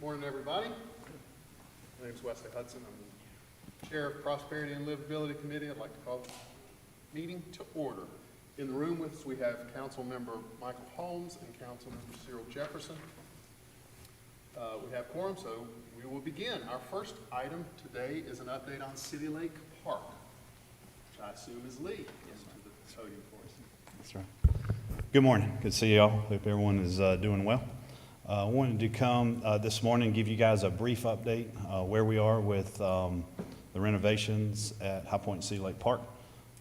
Morning, everybody. My name is Wesley Hudson. I'm the Chair of Prosperity and Livability Committee. I'd like to call the meeting to order. In the room with us, we have Council Member Michael Holmes and Council Member Cyril Jefferson. We have quorum, so we will begin. Our first item today is an update on City Lake Park, which I assume is Lee, into the podium for us. That's right. Good morning. Good to see y'all. Hope everyone is doing well. I wanted to come this morning and give you guys a brief update where we are with the renovations at High Point City Lake Park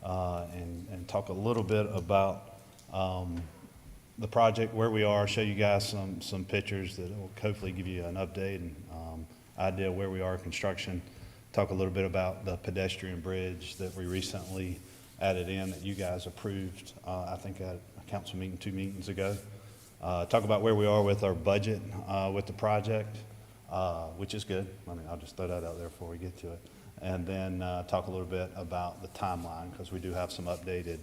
and talk a little bit about the project, where we are, show you guys some pictures that will hopefully give you an update and idea where we are in construction. Talk a little bit about the Pedestrian Bridge that we recently added in that you guys approved, I think at a council meeting 2 meetings ago. Talk about where we are with our budget with the project, which is good. I mean, I'll just throw that out there before we get to it. And then talk a little bit about the timeline, because we do have some updated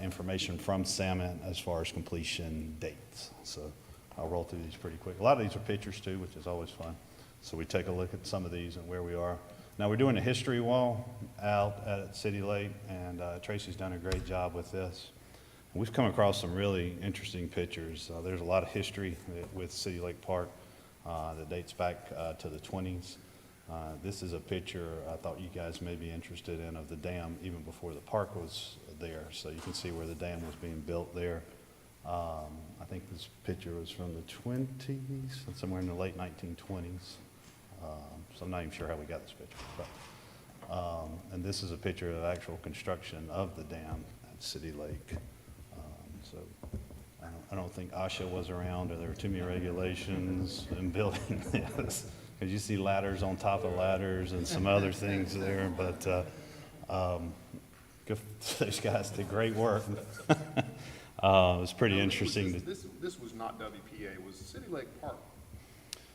information from Salmon as far as completion dates. So I'll roll through these pretty quick. A lot of these are pictures too, which is always fun. So we take a look at some of these and where we are. Now we're doing a history wall out at City Lake, and Tracy's done a great job with this. We've come across some really interesting pictures. There's a lot of history with City Lake Park that dates back to the 20s. This is a picture I thought you guys may be interested in of the dam even before the park was there. So you can see where the dam was being built there. I think this picture was from the 20s, somewhere in the late 1920s. So I'm not even sure how we got this picture. But, and this is a picture of actual construction of the dam at City Lake. So I don't think OSHA was around, or there were too many regulations in building this. Because you see ladders on top of ladders and some other things there. But those guys did great work. It was pretty interesting. This was not WPA. It was City Lake Park.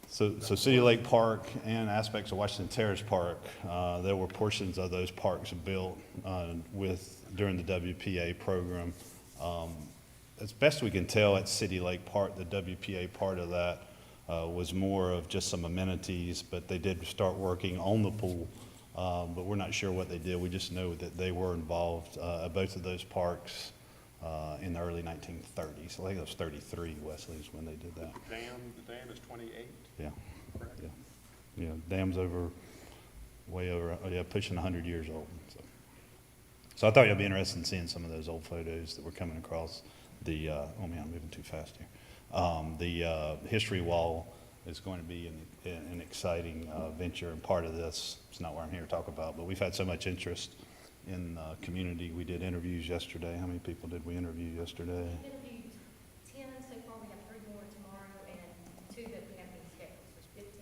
So City Lake Park and aspects of Washington Terrace Park, there were portions of those parks built during the WPA program. As best we can tell at City Lake Park, the WPA part of that was more of just some amenities, but they did start working on the pool, but we're not sure what they did. We just know that they were involved at both of those parks in the early 1930s. I think it was 33, Wesley, is when they did that. The dam is 28? Yeah. Correct. Yeah. Dam's way over, pushing 100 years old. So I thought you'd be interested in seeing some of those old photos that were coming across the, oh man, I'm moving too fast here. The history wall is going to be an exciting venture, and part of this, it's not what I'm here to talk about, but we've had so much interest in the community. We did interviews yesterday. How many people did we interview yesterday? We interviewed 10 so far. We have 3 more tomorrow and 2 that we have been scheduled. So it's 15.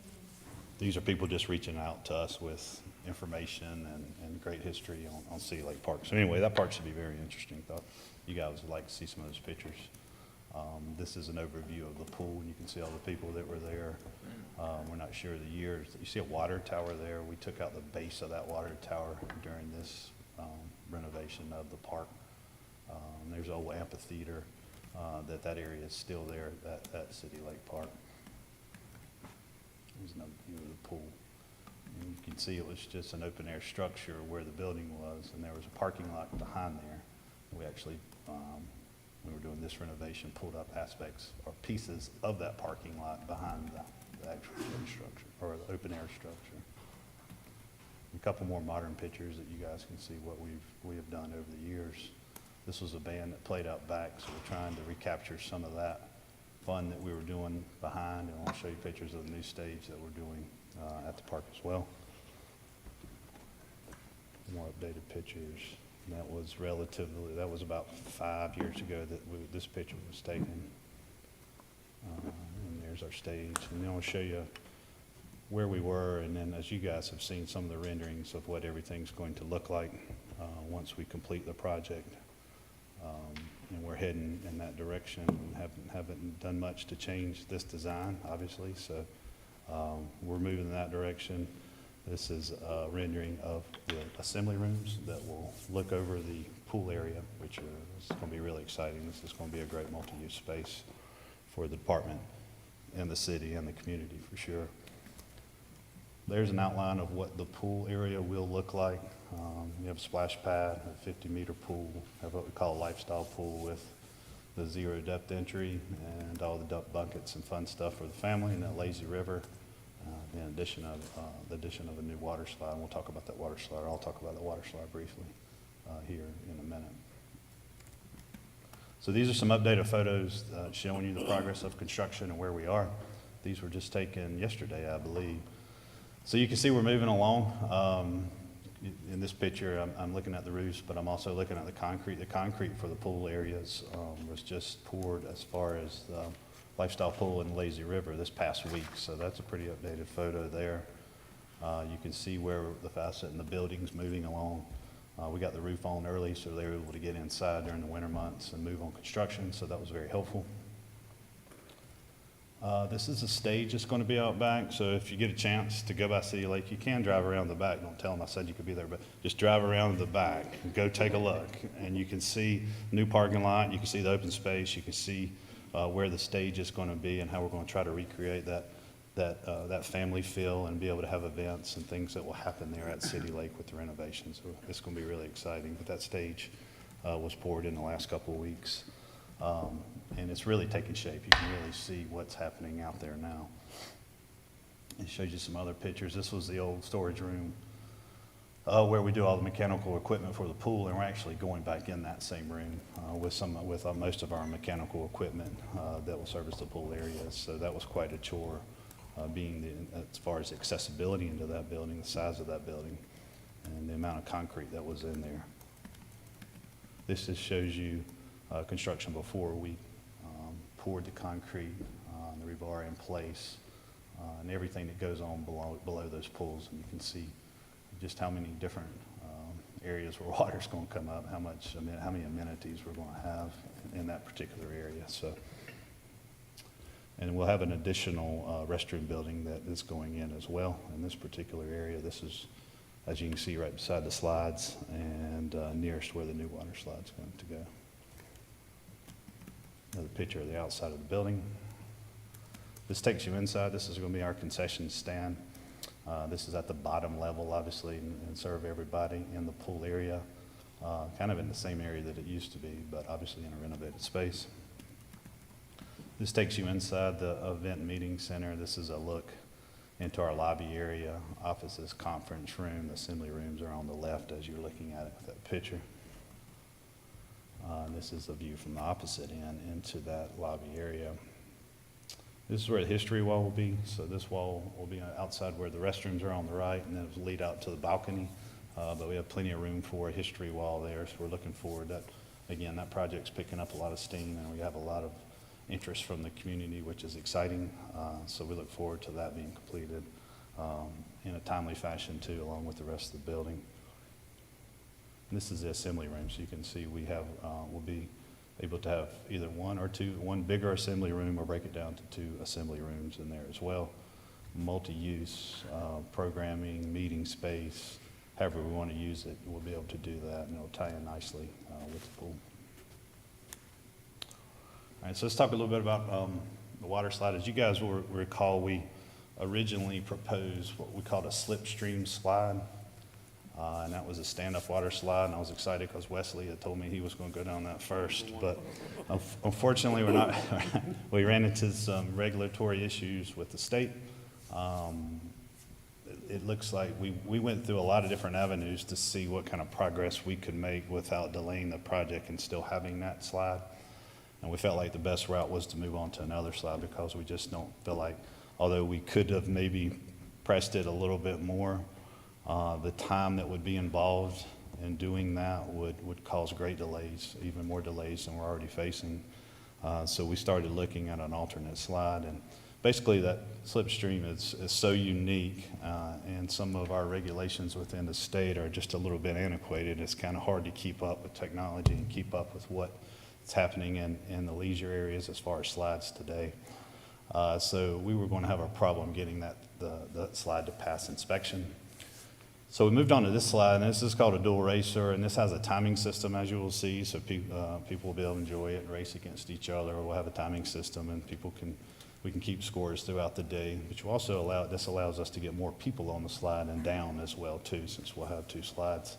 These are people just reaching out to us with information and great history on City Lake Park. So anyway, that park should be very interesting. Thought you guys would like to see some of those pictures. This is an overview of the pool. You can see all the people that were there. We're not sure of the years. You see a water tower there. We took out the base of that water tower during this renovation of the park. There's an old amphitheater. That area is still there at City Lake Park. There's another view of the pool. And you can see it was just an open air structure where the building was, and there was a parking lot behind there. We actually, when we were doing this renovation, pulled up aspects or pieces of that parking lot behind the actual structure, or the open air structure. A couple more modern pictures that you guys can see what we have done over the years. This was a band that played out back, so we're trying to recapture some of that fun that we were doing behind, and I'll show you pictures of the new stage that we're doing at the park as well. More updated pictures. And that was about 5 years ago that this picture was taken. And there's our stage. And then I'll show you where we were, and then as you guys have seen some of the renderings of what everything's going to look like once we complete the project. And we're heading in that direction, and haven't done much to change this design, obviously. So we're moving in that direction. This is a rendering of the assembly rooms that will look over the pool area, which is going to be really exciting. This is going to be a great multi-use space for the department and the city and the community for sure. there's an outline of what the pool area will look like. You have a splash pad, a 50-meter pool, have what we call a lifestyle pool with the zero depth entry and all the duck buckets and fun stuff for the family, and a lazy river, in addition of a new water slide. And we'll talk about that water slide. I'll talk about the water slide briefly here in a minute. So these are some updated photos showing you the progress of construction and where we are. These were just taken yesterday, I believe. So you can see we're moving along. In this picture, I'm looking at the roofs, but I'm also looking at the concrete. The concrete for the pool areas was just poured as far as the lifestyle pool and lazy river this past week. So that's a pretty updated photo there. You can see where the facet and the building's moving along. We got the roof on early, so they were able to get inside during the winter months and move on construction, so that was very helpful. This is a stage that's going to be out back, so if you get a chance to go by City Lake, you can drive around the back. Don't tell them I said you could be there, but just drive around the back and go take a look. And you can see new parking lot, you can see the open space, you can see where the stage is going to be and how we're going to try to recreate that family feel and be able to have events and things that will happen there at City Lake with the renovations. So it's going to be really exciting. But that stage was poured in the last couple of weeks. And it's really taking shape. You can really see what's happening out there now. It shows you some other pictures. This was the old storage room where we do all the mechanical equipment for the pool, and we're actually going back in that same room with most of our mechanical equipment that will service the pool areas. So that was quite a chore, as far as accessibility into that building, the size of that building, and the amount of concrete that was in there. This just shows you construction before we poured the concrete, the rebar in place, and everything that goes on below those pools. And you can see just how many different areas where water's going to come up, how many amenities we're going to have in that particular area. So, and we'll have an additional restroom building that is going in as well in this particular area. This is, as you can see, right beside the slides and nearest where the new water slide's going to go. Another picture of the outside of the building. This takes you inside. This is going to be our concession stand. This is at the bottom level, obviously, and serve everybody in the pool area, kind of in the same area that it used to be, but obviously in a renovated space. This takes you inside the event meeting center. This is a look into our lobby area, offices, conference room. The assembly rooms are on the left as you're looking at it with that picture. This is a view from the opposite end into that lobby area. This is where the history wall will be. So this wall will be outside where the restrooms are on the right, and then it'll lead out to the balcony. But we have plenty of room for a history wall there, so we're looking forward. Again, that project's picking up a lot of steam, and we have a lot of interest from the community, which is exciting. So we look forward to that being completed in a timely fashion too, along with the rest of the building. And this is the assembly room, so you can see we'll be able to have either one bigger assembly room, or break it down to 2 assembly rooms in there as well. Multi-use programming, meeting space, however we want to use it, we'll be able to do that, and it'll tie in nicely with the pool. All right, so let's talk a little bit about the water slide. As you guys will recall, we originally proposed what we called a slipstream slide. And that was a stand-up water slide, and I was excited because Wesley had told me he was going to go down that first. But unfortunately, we ran into some regulatory issues with the state. It looks like we went through a lot of different avenues to see what kind of progress we could make without delaying the project and still having that slide. And we felt like the best route was to move on to another slide, because we just don't feel like, although we could have maybe pressed it a little bit more, the time that would be involved in doing that would cause great delays, even more delays than we're already facing. So we started looking at an alternate slide, and basically that slipstream is so unique, and some of our regulations within the state are just a little bit antiquated. It's kind of hard to keep up with technology and keep up with what's happening in the leisure areas as far as slides today. So we were going to have a problem getting the slide to pass inspection. So we moved on to this slide, and this is called a dual racer, and this has a timing system, as you will see, so people will be able to enjoy it and race against each other. We'll have a timing system, and people can we can keep scores throughout the day, which will also this allows us to get more people on the slide and down as well too, since we'll have 2 slides.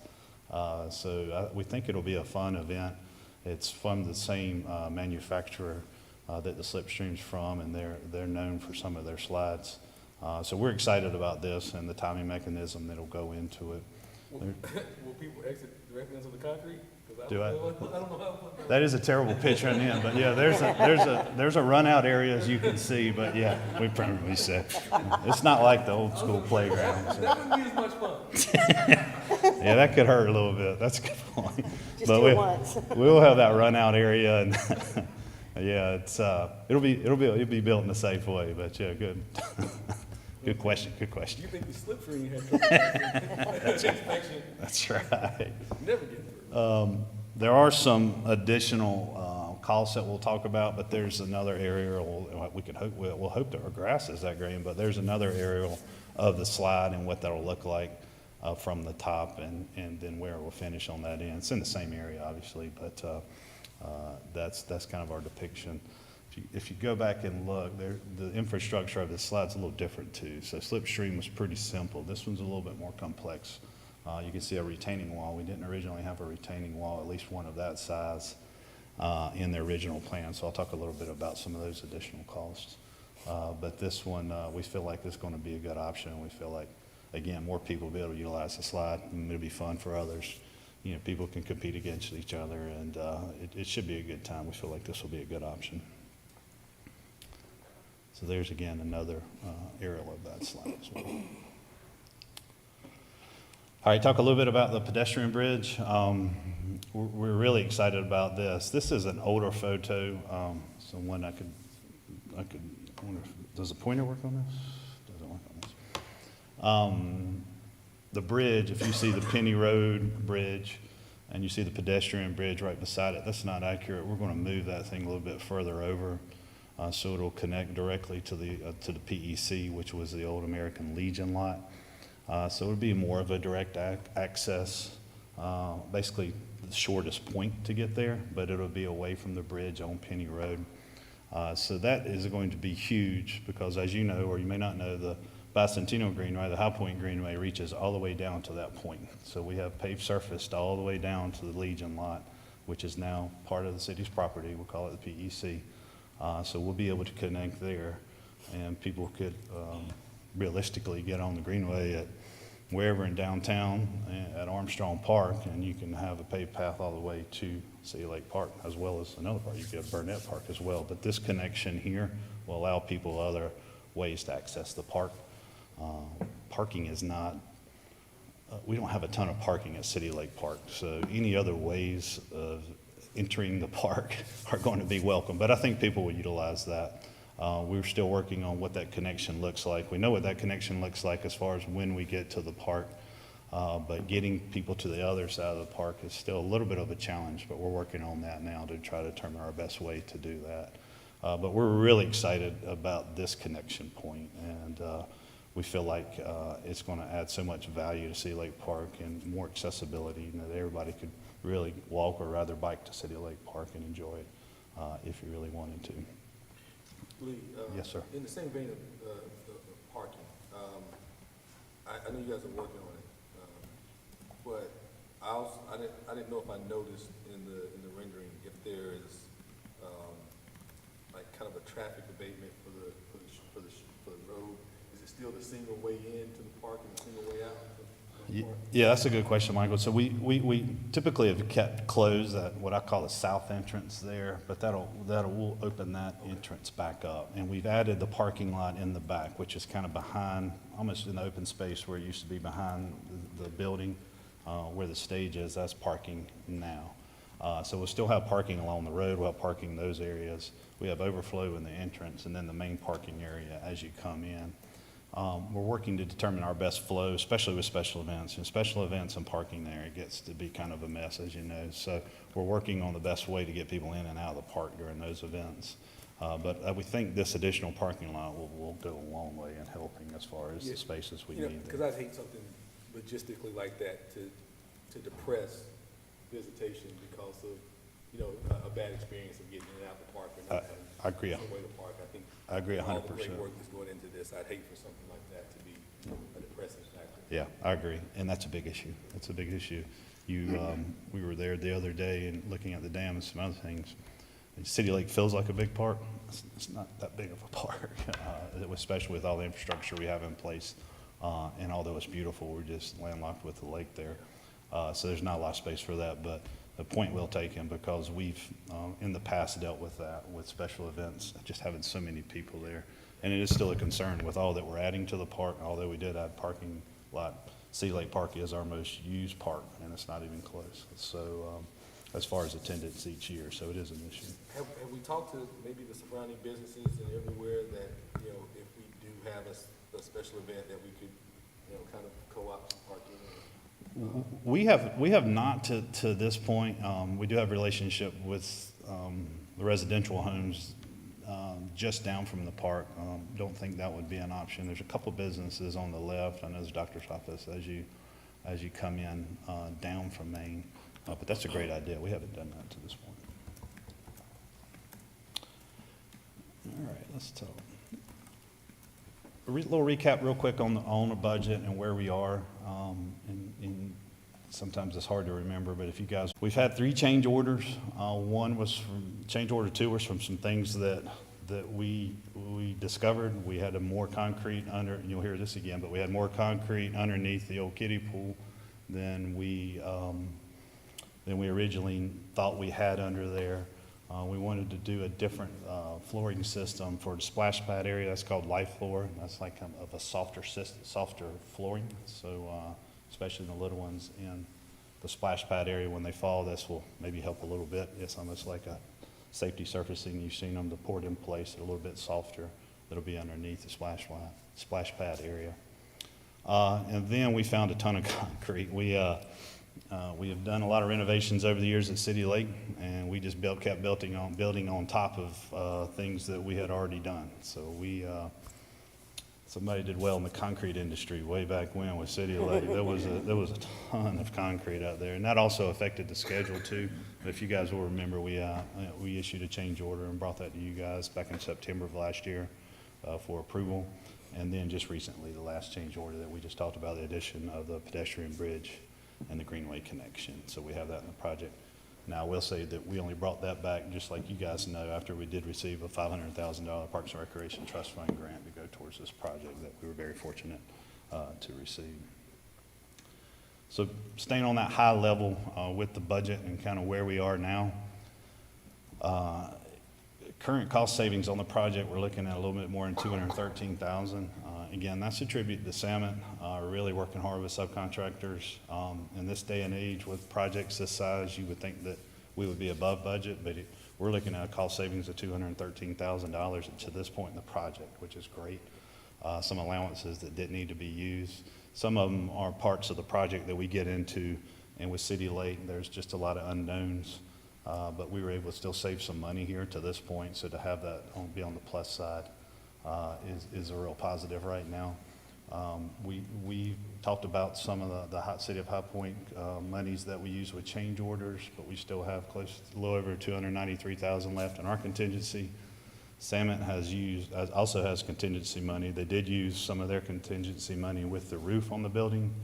We think it'll be a fun event. It's from the same manufacturer that the Slipstream's from, and they're known for some of their slides. So we're excited about this and the timing mechanism that'll go into it. Will people exit directly into the concrete? 'Cause Do I? I don't know how. That is a terrible picture in the end, but yeah, there's a run out area as you can see, but yeah, we probably said, it's not like the old school playground. So. That wouldn't be as much fun. Yeah, that could hurt a little bit. That's a good point. Just But do it once. we'll have that run out area, and yeah, it'll be built in a safe way. But yeah, good. Good question. Good question. You think the Slipstream has inspection? That's right. Never get through. There are some additional costs that we'll talk about, but there's another aerial. We'll hope that our grass is that green, but there's another aerial of the slide and what that'll look like from the top, and then where we'll finish on that end. It's in the same area, obviously, but that's kind of our depiction. If you go back and look, the infrastructure of the slide's a little different too. So Slipstream was pretty simple. This one's a little bit more complex. You can see a retaining wall. We didn't originally have a retaining wall, at least one of that size, in the original plan. So I'll talk a little bit about some of those additional costs. But this one, we feel like this is going to be a good option. We feel like, again, more people will be able to utilize the slide, and it'll be fun for others. You know, people can compete against each other, and it should be a good time. We feel like this will be a good option. So there's, again, another aerial of that slide as well. All right, talk a little bit about the pedestrian bridge. We're really excited about this. This is an older photo, so one I wonder if, does the pointer work on this? Doesn't work on this. The bridge, if you see the Penny Road Bridge and you see the pedestrian bridge right beside it, that's not accurate. We're going to move that thing a little bit further over. So it'll connect directly to the PEC, which was the old American Legion lot. So it'll be more of a direct access, basically the shortest point to get there, but it'll be away from the bridge on Penny Road. So that is going to be huge because, as you know, or you may not know, the Bicentennial Greenway, the High Point Greenway, reaches all the way down to that point. So we have paved surface all the way down to the Legion lot, which is now part of the city's property. We'll call it the PEC. So we'll be able to connect there, and people could realistically get on the Greenway at wherever in downtown at Armstrong Park, and you can have a paved path all the way to City Lake Park, as well as another part. You could have Burnett Park as well. But this connection here will allow people other ways to access the park. Parking is not, we don't have a ton of parking at City Lake Park, so any other ways of entering the park are going to be welcome, but I think people will utilize that. We're still working on what that connection looks like. We know what that connection looks like as far as when we get to the park, but getting people to the other side of the park is still a little bit of a challenge, but we're working on that now to try to determine our best way to do that. But we're really excited about this connection point, and we feel like it's going to add so much value to City Lake Park and more accessibility, that everybody could really walk or rather bike to City Lake Park and enjoy it if you really wanted to. Lee, Yes, sir. in the same vein of parking, I know you guys are working on it, but I didn't know if I noticed in the rendering if there is like kind of a traffic abatement for the road. Is it still the single way in to the park and the single way out? Yeah, that's a good question, Michael. So we typically have kept closed that what I call the south entrance there, but we'll open that entrance back up. And we've added the parking lot in the back, which is kind of behind, almost in the open space where it used to be behind the building where the stage is. That's parking now. So we'll still have parking along the road. We'll have parking in those areas. We have overflow in the entrance and then the main parking area as you come in. We're working to determine our best flow, especially with special events. And special events and parking there, it gets to be kind of a mess, as you know. So we're working on the best way to get people in and out of the park during those events. But we think this additional parking lot will go a long way in helping as far as the spaces we need Because there. I'd hate something logistically like that to depress visitation because of, a bad experience of getting in and out the park or not having I agree. Somewhere to park. I think I agree all the 100%. great work that's going into this, I'd hate for something like that to be a depressing factor. Yeah, I agree, and that's a big issue. That's a big issue. We were there the other day and looking at the dam and some other things. And City Lake feels like a big park. It's not that big of a park, especially with all the infrastructure we have in place. And although it's beautiful, we're just landlocked with the lake there. So there's not a lot of space for that, but the point well taken, because we've, in the past, dealt with that with special events, just having so many people there. And it is still a concern with all that we're adding to the park, although we did add parking lot. Sea Lake Park is our most used park, and it's not even close. So, as far as attendance each year, so it is an issue. Have we talked to maybe the surrounding businesses and everywhere that, you know, if we do have a special event that we could, you know, kind of co-opt some parking? We have not to this point. We do have a relationship with the residential homes just down from the park. Don't think that would be an option. There's a couple businesses on the left. I know there's a doctor's office as you come in down from Main. But that's a great idea. We haven't done that to this point. All right, let's talk. A little recap real quick on the budget and where we are. And sometimes it's hard to remember, but if you guys, we've had 3 change orders. One was from, change order 2 was from some things that we discovered. We had a more concrete under, and you'll hear this again, but we had more concrete underneath the old kiddie pool than we originally thought we had under there. We wanted to do a different flooring system for the splash pad area. That's called Life Floor. That's like of a softer flooring. So especially the little ones in the splash pad area, when they fall, this will maybe help a little bit. It's almost like a safety surfacing. You've seen them, the poured in place, a little bit softer. That'll be underneath the splash pad area. And then we found a ton of concrete. We have done a lot of renovations over the years at City Lake, and we just kept building on top of things that we had already done. So somebody did well in the concrete industry way back when with City Lake. There was a ton of concrete out there, and that also affected the schedule too. But if you guys will remember, we issued a change order and brought that to you guys back in September of last year for approval. And then just recently, the last change order that we just talked about, the addition of the Pedestrian Bridge and the Greenway connection. So we have that in the project. Now, I will say that we only brought that back, just like you guys know, after we did receive a $500,000 Parks and Recreation Trust Fund grant to go towards this project that we were very fortunate to receive. So staying on that high level with the budget and kind of where we are now, current cost savings on the project, we're looking at a little bit more than $213,000. Again, that's a tribute to Salmon. We're really working hard with subcontractors. In this day and age with projects this size, you would think that we would be above budget, but we're looking at a cost savings of $213,000 to this point in the project, which is great. Some allowances that didn't need to be used. Some of them are parts of the project that we get into, and with City Lake, there's just a lot of unknowns. But we were able to still save some money here to this point, so to have that be on the plus side is a real positive right now. We talked about some of the City of High Point monies that we use with change orders, but we still have a little over $293,000 left in our contingency. Salmon also has contingency money. They did use some of their contingency money with the roof on the building.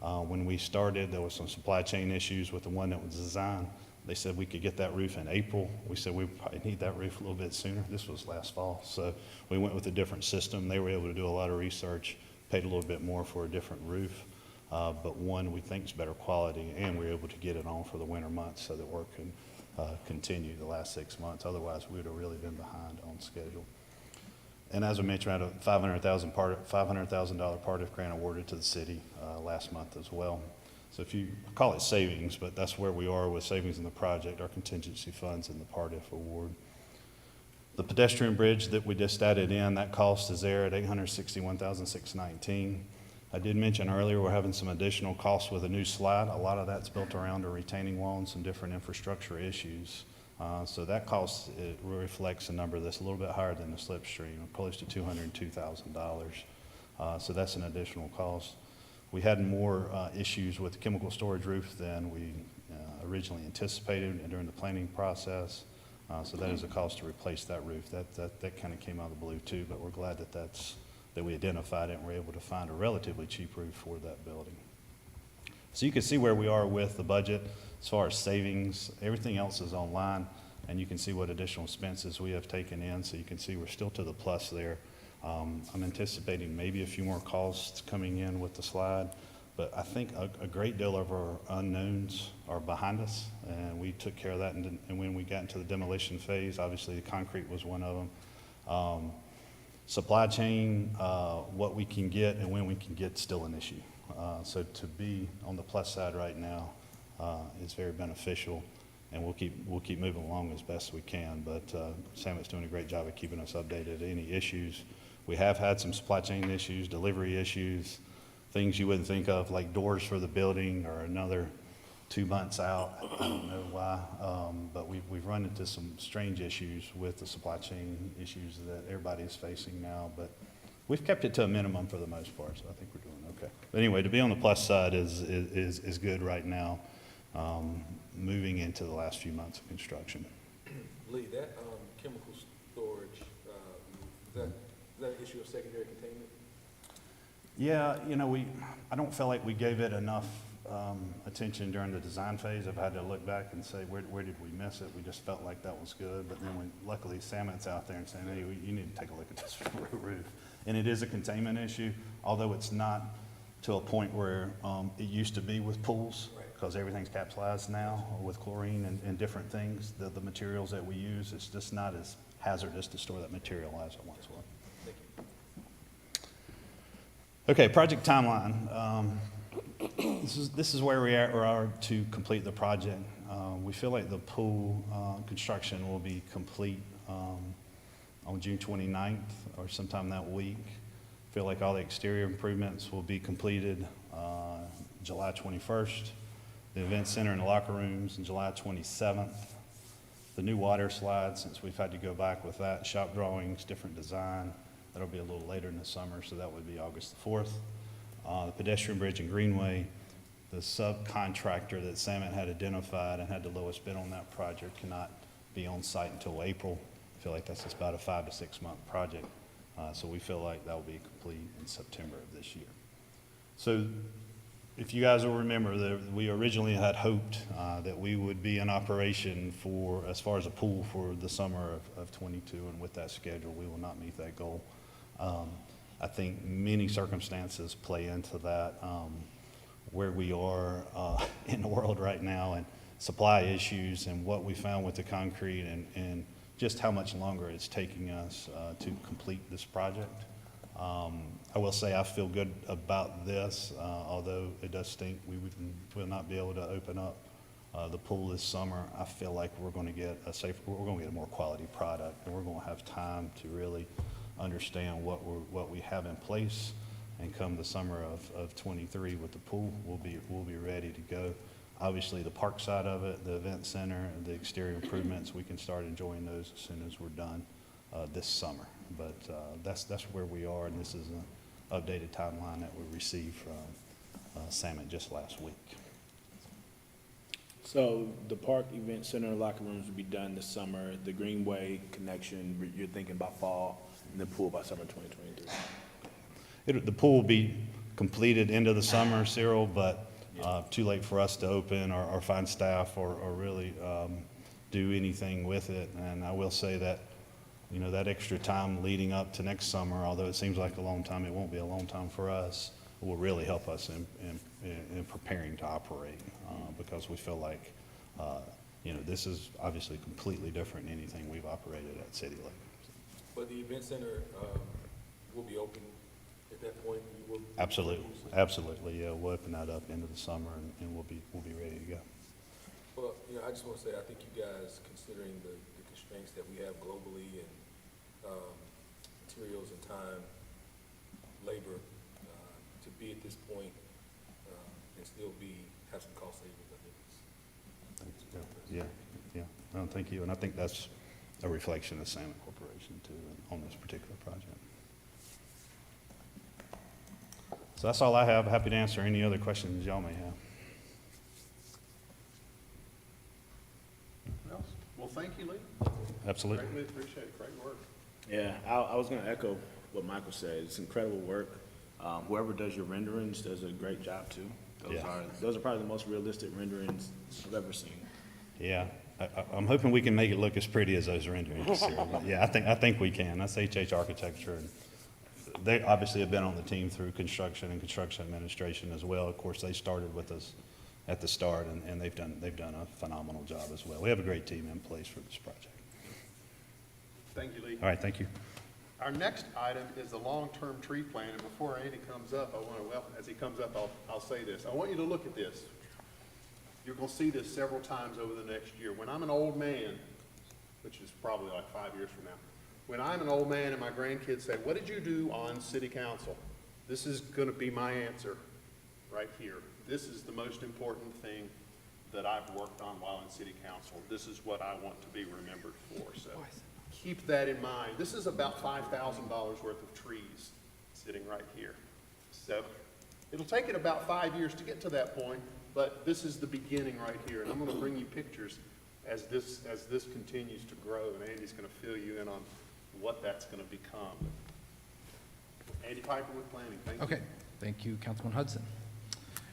When we started, there was some supply chain issues with the one that was designed. They said we could get that roof in April. We said we probably need that roof a little bit sooner. This was last fall. So we went with a different system. They were able to do a lot of research, paid a little bit more for a different roof. But one we think is better quality, and we were able to get it on for the winter months so that work can continue the last 6 months. Otherwise, we would have really been behind on schedule. And as I mentioned, I had a $500,000 part of grant awarded to the city last month as well. So if you call it savings, but that's where we are with savings in the project, our contingency funds and the PARTIF award. The pedestrian bridge that we just added in, that cost is there at $861,619. I did mention earlier we're having some additional costs with a new slide. A lot of that's built around a retaining wall and some different infrastructure issues. So that cost, it reflects a number that's a little bit higher than the slipstream, close to $202,000. So that's an additional cost. We had more issues with the chemical storage roof than we originally anticipated during the planning process. So that is a cost to replace that roof. That kind of came out of the blue too, but we're glad that we identified it and were able to find a relatively cheap roof for that building. So you can see where we are with the budget as far as savings. Everything else is online, and you can see what additional expenses we have taken in. So you can see we're still to the plus there. I'm anticipating maybe a few more costs coming in with the slide, but I think a great deal of our unknowns are behind us, and we took care of that. And when we got into the demolition phase, obviously the concrete was one of them. Supply chain, what we can get and when we can get, still an issue. So to be on the plus side right now is very beneficial, and we'll keep moving along as best we can. But Samet's doing a great job of keeping us updated. Any issues? We have had some supply chain issues, delivery issues, things you wouldn't think of, like doors for the building are another 2 months out. I don't know why, but we've run into some strange issues with the supply chain issues that everybody is facing now. But we've kept it to a minimum for the most part, so I think we're doing okay. But anyway, to be on the plus side is good right now, moving into the last few months of construction. Lee, that chemical storage, is that an issue of secondary containment? Yeah, I don't feel like we gave it enough attention during the design phase. I've had to look back and say, where did we miss it? We just felt like that was good, but then luckily Samet's out there and saying, hey, you need to take a look at this roof. And it is a containment issue, although it's not to a point where it used to be with pools, because everything's capsulized now with chlorine and different things. The materials that we use, it's just not as hazardous to store that material as it once was. Thank you. Okay, project timeline. This is where we are to complete the project. We feel like the pool construction will be complete on June 29th or sometime that week. Feel like all the exterior improvements will be completed July 21st. The event center and the locker rooms in July 27th. The new water slide, since we've had to go back with that, shop drawings, different design, that'll be a little later in the summer, so that would be August the 4th. The pedestrian bridge and greenway, the subcontractor that Samet had identified and had the lowest bid on that project cannot be on site until April. I feel like that's just about a 5 to 6 month project. So we feel like that will be complete in September of this year. So if you guys will remember, that we originally had hoped that we would be in operation for, as far as a pool, for the summer of 22, and with that schedule, we will not meet that goal. I think many circumstances play into that, where we are in the world right now, and supply issues, and what we found with the concrete, and just how much longer it's taking us to complete this project. I will say I feel good about this, although it does stink. We will not be able to open up the pool this summer. I feel like we're going to get we're going to get a more quality product, and we're going to have time to really understand what we have in place. And come the summer of 23 with the pool, we'll be ready to go. Obviously, the park side of it, the event center, and the exterior improvements, we can start enjoying those as soon as we're done this summer. But that's where we are, and this is an updated timeline that we received from Samet just last week. So the park, event center, locker rooms will be done this summer. The Greenway connection, you're thinking by fall, and the pool by summer 2023. The pool will be completed end of the summer, Cyril, but too late for us to open or find staff or really do anything with it. And I will say that, that extra time leading up to next summer, although it seems like a long time, it won't be a long time for us, will really help us in preparing to operate, because we feel like, this is obviously completely different than anything we've operated at City Lake. But the event center will be open at that point? You will Absolutely, yeah, we'll open that up into the summer, and we'll be ready to go. Well, I just want to say, I think you guys, considering the constraints that we have globally and materials and time, labor, to be at this point and still have some cost savings, I think it's. Yeah, no, thank you, and I think that's a reflection of Samet Corporation too on this particular project. So that's all I have. Happy to answer any other questions y'all may have. Anything else? Well, thank you, Lee. Absolutely. Greatly appreciate it, great work. Yeah, I was gonna echo what Michael said. It's incredible work. Whoever does your renderings does a great job too. Yeah. Those are probably the most realistic renderings I've ever seen. Yeah, I'm hoping we can make it look as pretty as those renderings. But yeah, I think we can. That's HH Architecture. And they obviously have been on the team through construction and construction administration as well. Of course, they started with us at the start, and they've done a phenomenal job as well. We have a great team in place for this project. Thank you, Lee. All right, thank you. Our next item is the long-term tree plan, and before Andy comes up, as he comes up, I'll say this. I want you to look at this. You're gonna see this several times over the next year. When I'm an old man, which is probably like 5 years from now, when I'm an old man and my grandkids say, "What did you do on city council?" This is gonna be my answer right here. This is the most important thing that I've worked on while in city council. This is what I want to be remembered for, so keep that in mind. This is about $5,000 worth of trees sitting right here. So it'll take it about 5 years to get to that point, but this is the beginning right here. And I'm gonna bring you pictures as this continues to grow, and Andy's gonna fill you in on what that's gonna become. Andy Piper with Planning, thank you. Okay, thank you, Councilman Hudson.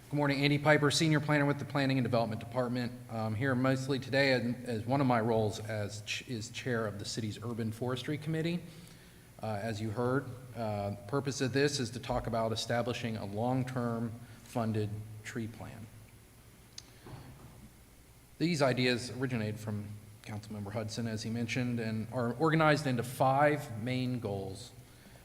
Good morning, Andy Piper, Senior Planner with the Planning and Development Department. I'm here mostly today as one of my roles is Chair of the city's Urban Forestry Committee. As you heard, the purpose of this is to talk about establishing a long-term funded tree plan. These ideas originated from Councilmember Hudson, as he mentioned, and are organized into 5 main goals.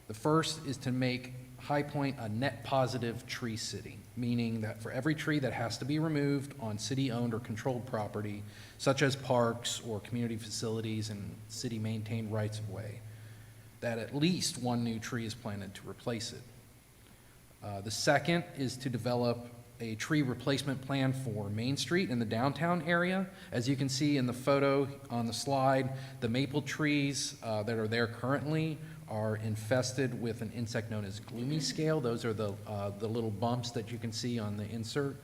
The first is to make High Point a net positive tree city, meaning that for every tree that has to be removed on city-owned or controlled property, such as parks or community facilities and city-maintained rights-of-way, that at least one new tree is planted to replace it. The second is to develop a tree replacement plan for Main Street in the downtown area. As you can see in the photo on the slide, the maple trees that are there currently are infested with an insect known as gloomy scale. Those are the little bumps that you can see on the insert.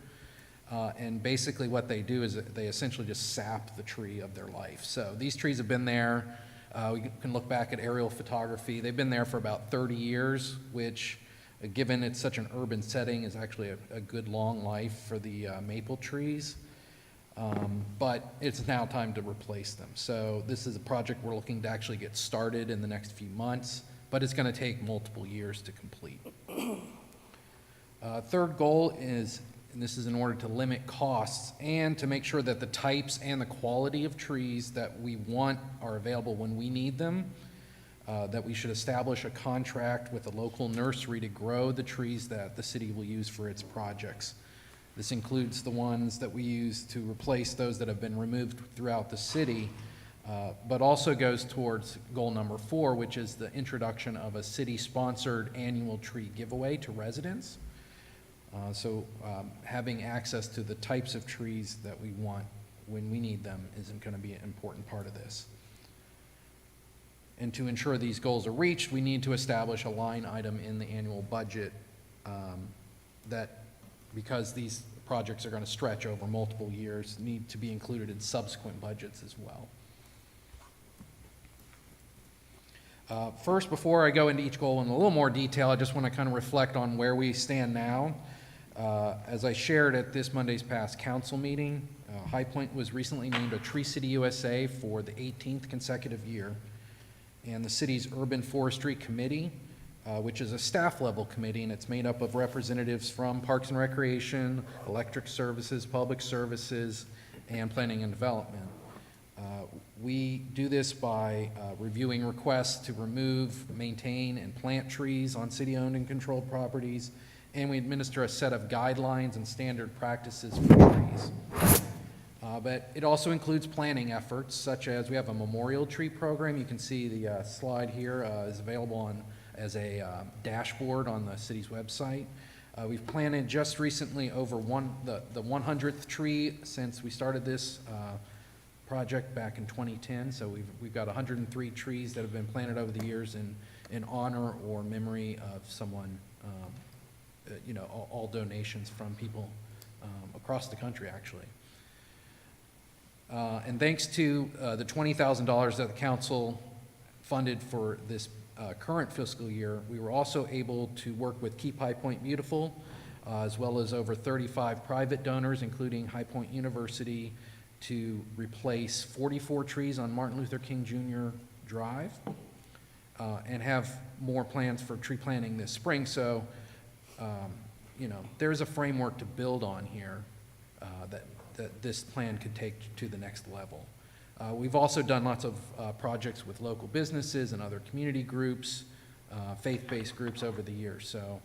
And basically what they do is they essentially just sap the tree of their life. So these trees have been there. We can look back at aerial photography. They've been there for about 30 years, which, given it's such an urban setting, is actually a good long life for the maple trees. But it's now time to replace them. So this is a project we're looking to actually get started in the next few months, but it's going to take multiple years to complete. Third goal is, and this is in order to limit costs and to make sure that the types and the quality of trees that we want are available when we need them, that we should establish a contract with a local nursery to grow the trees that the city will use for its projects. This includes the ones that we use to replace those that have been removed throughout the city, but also goes towards goal number 4, which is the introduction of a city-sponsored annual tree giveaway to residents. So having access to the types of trees that we want when we need them is going to be an important part of this. And to ensure these goals are reached, we need to establish a line item in the annual budget that, because these projects are going to stretch over multiple years, need to be included in subsequent budgets as well. First, before I go into each goal in a little more detail, I just want to kind of reflect on where we stand now. As I shared at this Monday's past council meeting, High Point was recently named a Tree City USA for the 18th consecutive year. And the city's Urban Forestry Committee, which is a staff-level committee, and it's made up of representatives from Parks and Recreation, Electric Services, Public Services, and Planning and Development. We do this by reviewing requests to remove, maintain, and plant trees on city-owned and controlled properties, and we administer a set of guidelines and standard practices for trees. But it also includes planning efforts, such as we have a memorial tree program. You can see the slide here is available as a dashboard on the city's website. We've planted just recently over the 100th tree since we started this project back in 2010. So we've got 103 trees that have been planted over the years in honor or memory of someone, all donations from people across the country, actually. And thanks to the $20,000 that the council funded for this current fiscal year, we were also able to work with Keep High Point Beautiful, as well as over 35 private donors, including High Point University, to replace 44 trees on Martin Luther King Jr. Drive, and have more plans for tree planting this spring. So, there's a framework to build on here that this plan could take to the next level. We've also done lots of projects with local businesses and other community groups, faith-based groups over the years. So,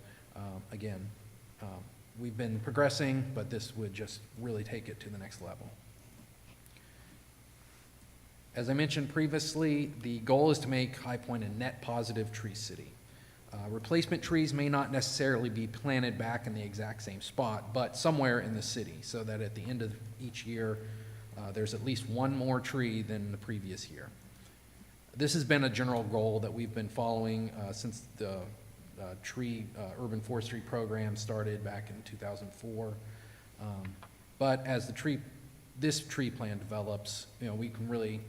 again, we've been progressing, but this would just really take it to the next level. As I mentioned previously, the goal is to make High Point a net positive tree city. Replacement trees may not necessarily be planted back in the exact same spot, but somewhere in the city, so that at the end of each year, there's at least one more tree than the previous year. This has been a general goal that we've been following since the urban forestry program started back in 2004. But as this tree plan develops, we can really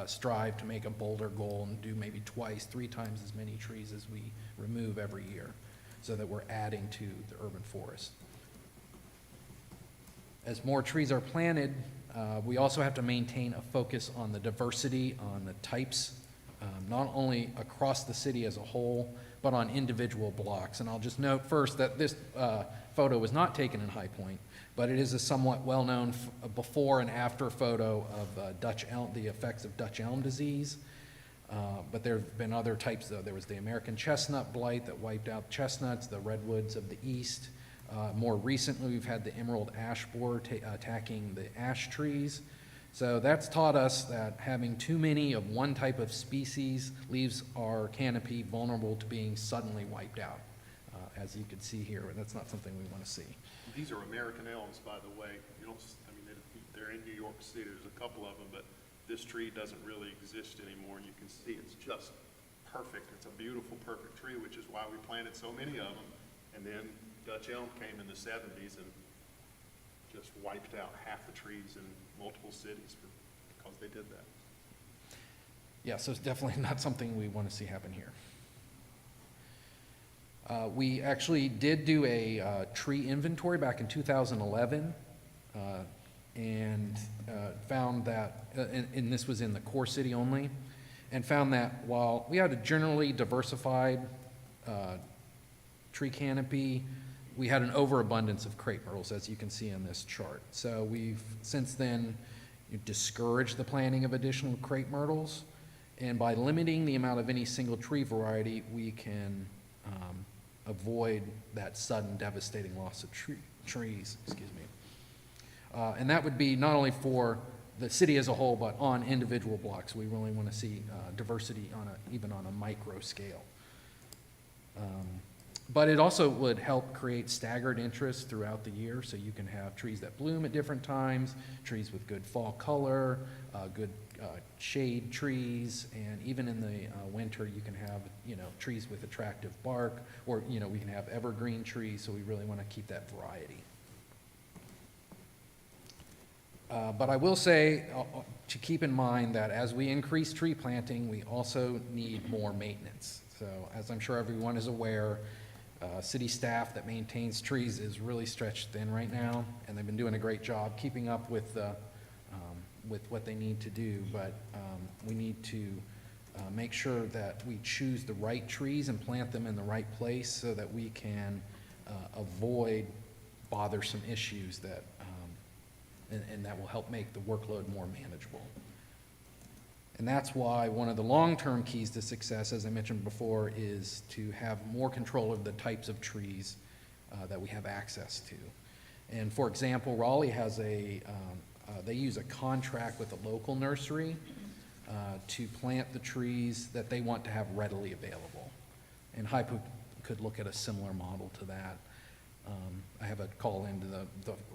strive to make a bolder goal and do maybe twice, 3 times as many trees as we remove every year, so that we're adding to the urban forest. As more trees are planted, we also have to maintain a focus on the diversity, on the types, not only across the city as a whole, but on individual blocks. And I'll just note first that this photo was not taken in High Point, but it is a somewhat well-known before and after photo of the effects of Dutch elm disease. But there have been other types, though. There was the American chestnut blight that wiped out chestnuts, the redwoods of the east. More recently, we've had the emerald ash borer attacking the ash trees. So that's taught us that having too many of one type of species leaves our canopy vulnerable to being suddenly wiped out. As you can see here, that's not something we want to see. These are American elms, by the way. They're in New York City. There's a couple of them, but this tree doesn't really exist anymore, and you can see it's just perfect. It's a beautiful, perfect tree, which is why we planted so many of them. And then Dutch elm came in the 70s and just wiped out half the trees in multiple cities because they did that. Yeah, so it's definitely not something we want to see happen here. We actually did do a tree inventory back in 2011, and found that, and this was in the core city only, and found that while we had a generally diversified tree canopy, we had an overabundance of crepe myrtles, as you can see in this chart. So we've since then discouraged the planting of additional crepe myrtles, and by limiting the amount of any single tree variety, we can avoid that sudden devastating loss of trees, and that would be not only for the city as a whole, but on individual blocks. We really want to see diversity even on a micro scale. But it also would help create staggered interest throughout the year, so you can have trees that bloom at different times, trees with good fall color, good shade trees, and even in the winter you can have trees with attractive bark, or we can have evergreen trees, so we really want to keep that variety. But I will say to keep in mind that as we increase tree planting, we also need more maintenance. So as I'm sure everyone is aware, city staff that maintains trees is really stretched thin right now, and they've been doing a great job keeping up with what they need to do. But we need to make sure that we choose the right trees and plant them in the right place so that we can avoid bothersome issues that and that will help make the workload more manageable. And that's why one of the long-term keys to success, as I mentioned before, is to have more control of the types of trees that we have access to. And for example, Raleigh has they use a contract with a local nursery to plant the trees that they want to have readily available. And High Point could look at a similar model to that. I have a call into the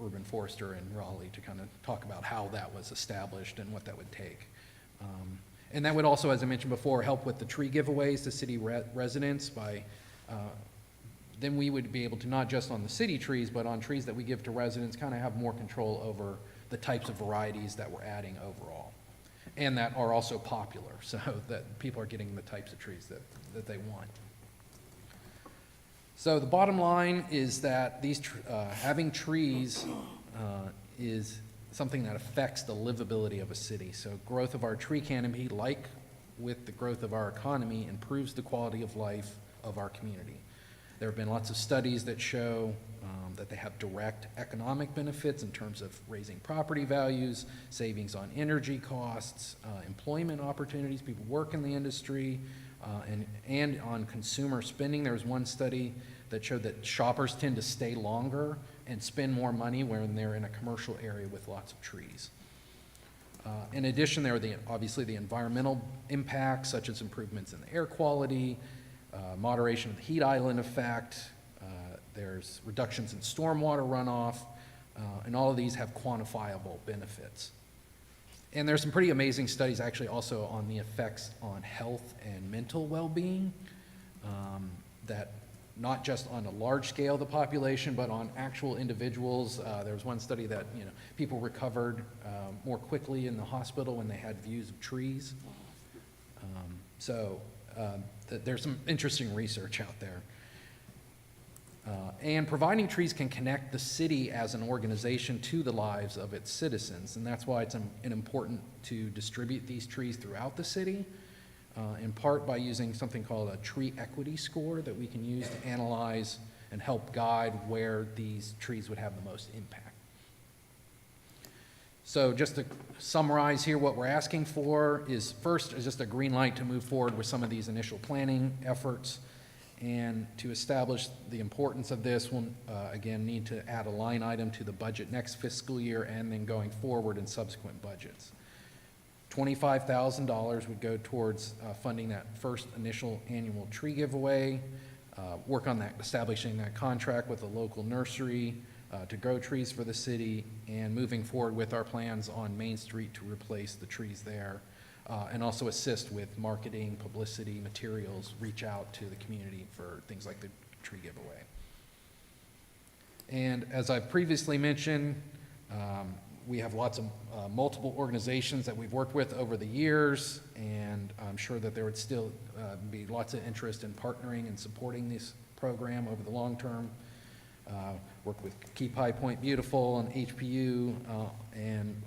urban forester in Raleigh to kind of talk about how that was established and what that would take. And that would also, as I mentioned before, help with the tree giveaways to city residents by, then we would be able to, not just on the city trees, but on trees that we give to residents, kind of have more control over the types of varieties that we're adding overall, and that are also popular, so that people are getting the types of trees that they want. So the bottom line is that having trees is something that affects the livability of a city. So growth of our tree canopy, like with the growth of our economy, improves the quality of life of our community. There have been lots of studies that show that they have direct economic benefits in terms of raising property values, savings on energy costs, employment opportunities, people work in the industry, and on consumer spending. There was one study that showed that shoppers tend to stay longer and spend more money when they're in a commercial area with lots of trees. In addition, there are obviously the environmental impacts, such as improvements in the air quality, moderation of the heat island effect, there's reductions in stormwater runoff, and all of these have quantifiable benefits. And there's some pretty amazing studies actually also on the effects on health and mental well-being, that not just on a large scale of the population, but on actual individuals. There was one study that, people recovered more quickly in the hospital when they had views of trees. There's some interesting research out there. And providing trees can connect the city as an organization to the lives of its citizens, and that's why it's important to distribute these trees throughout the city, in part by using something called a tree equity score that we can use to analyze and help guide where these trees would have the most impact. So just to summarize here, what we're asking for is first is just a green light to move forward with some of these initial planning efforts. And to establish the importance of this, we'll again need to add a line item to the budget next fiscal year and then going forward in subsequent budgets. $25,000 would go towards funding that first initial annual tree giveaway, work on that, establishing that contract with a local nursery to grow trees for the city, and moving forward with our plans on Main Street to replace the trees there. And also assist with marketing, publicity, materials, reach out to the community for things like the tree giveaway. And as I've previously mentioned, we have lots of multiple organizations that we've worked with over the years, and I'm sure that there would still be lots of interest in partnering and supporting this program over the long term. Work with Keep High Point Beautiful and HPU, and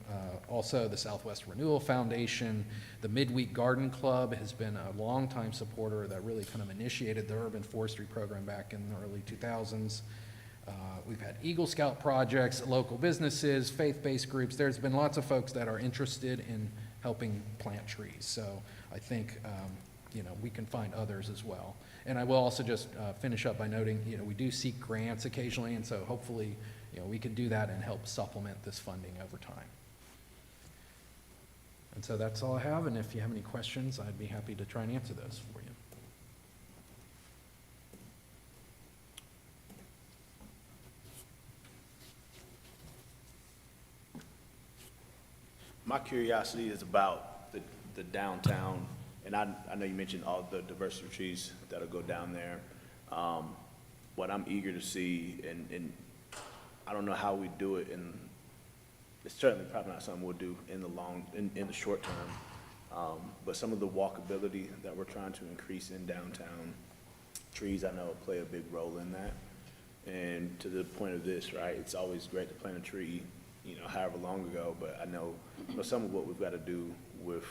also the Southwest Renewal Foundation. The Midweek Garden Club has been a longtime supporter that really kind of initiated the urban forestry program back in the early 2000s. We've had Eagle Scout projects, local businesses, faith-based groups. There's been lots of folks that are interested in helping plant trees. So I think we can find others as well. And I will also just finish up by noting, we do seek grants occasionally, and so hopefully, we can do that and help supplement this funding over time. And so that's all I have, and if you have any questions, I'd be happy to try and answer those for you. My curiosity is about the downtown, and I know you mentioned all the diversity of trees that'll go down there. What I'm eager to see, and I don't know how we do it, and it's certainly probably not something we'll do in the short term, but some of the walkability that we're trying to increase in downtown, trees I know play a big role in that. And to the point of this, right, it's always great to plant a tree, however long ago, but I know some of what we've got to do with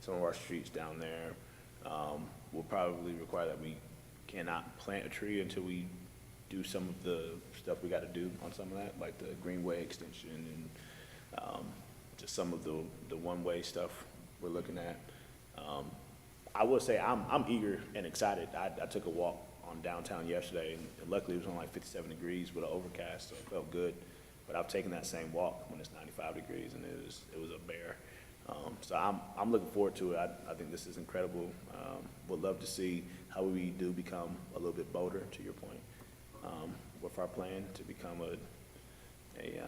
some of our streets down there will probably require that we cannot plant a tree until we do some of the stuff we got to do on some of that, like the greenway extension and just some of the one-way stuff we're looking at. I will say I'm eager and excited. I took a walk on downtown yesterday, and luckily it was only like 57 degrees with an overcast, so it felt good. But I've taken that same walk when it's 95 degrees, and it was a bear. So I'm looking forward to it. I think this is incredible. Would love to see how we do become a little bit bolder, to your point, with our plan to become a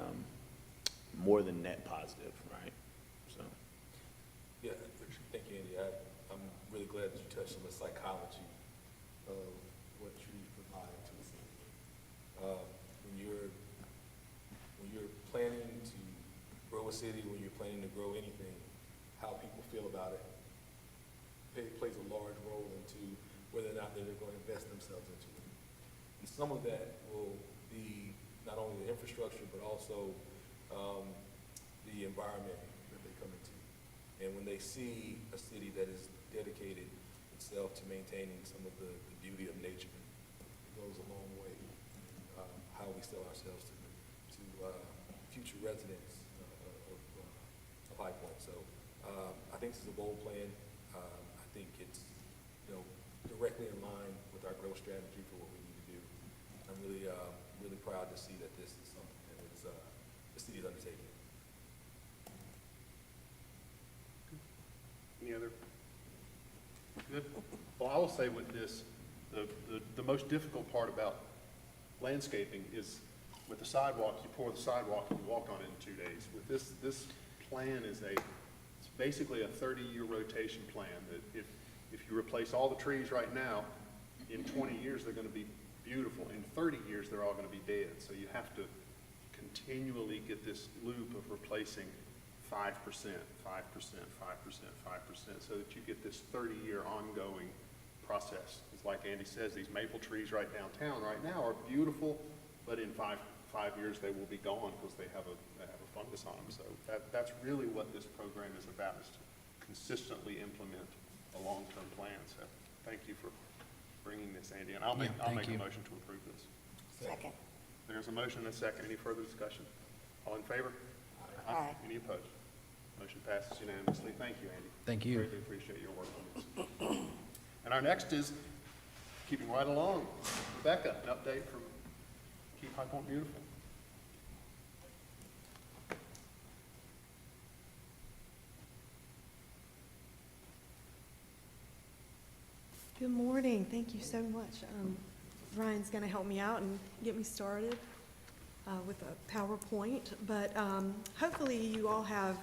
more than net positive, right? So. Yeah, thank you, Andy. I'm really glad that you touched on the psychology of what trees provide to the city. When you're planning to city, when you're planning to grow anything, how people feel about it plays a large role into whether or not they're going to invest themselves into it. And some of that will be not only the infrastructure, but also the environment that they come into. And when they see a city that is dedicated itself to maintaining some of the beauty of nature, it goes a long way in how we sell ourselves to future residents of High Point. So I think this is a bold plan. I think it's, directly in line with our growth strategy for what we need to do. I'm really, really proud to see that this is something that is, the city is undertaking. Any other? Good. Well, I will say with this, the most difficult part about landscaping is with the sidewalk, you pour the sidewalk and you walk on it in 2 days. With this plan it's basically a 30-year rotation plan that if you replace all the trees right now, in 20 years they're going to be beautiful. In 30 years they're all going to be dead. So you have to continually get this loop of replacing 5%, 5%, 5%, 5%, so that you get this 30-year ongoing process. It's like Andy says, these maple trees right downtown right now are beautiful, but in five years they will be gone because they have a fungus on them. So that's really what this program is about, is to consistently implement a long-term plan. So thank you for bringing this, Andy, and I'll make a motion to approve this. Second. There's a motion and a second. Any further discussion? All in favor? Aye. Any opposed? Motion passes unanimously. Thank you, Andy. Thank you. Greatly appreciate your work on this. And our next is, keeping right along, Rebecca, an update from Keep High Point Beautiful. Good morning. Thank you so much. Ryan's going to help me out and get me started with a PowerPoint, but hopefully you all have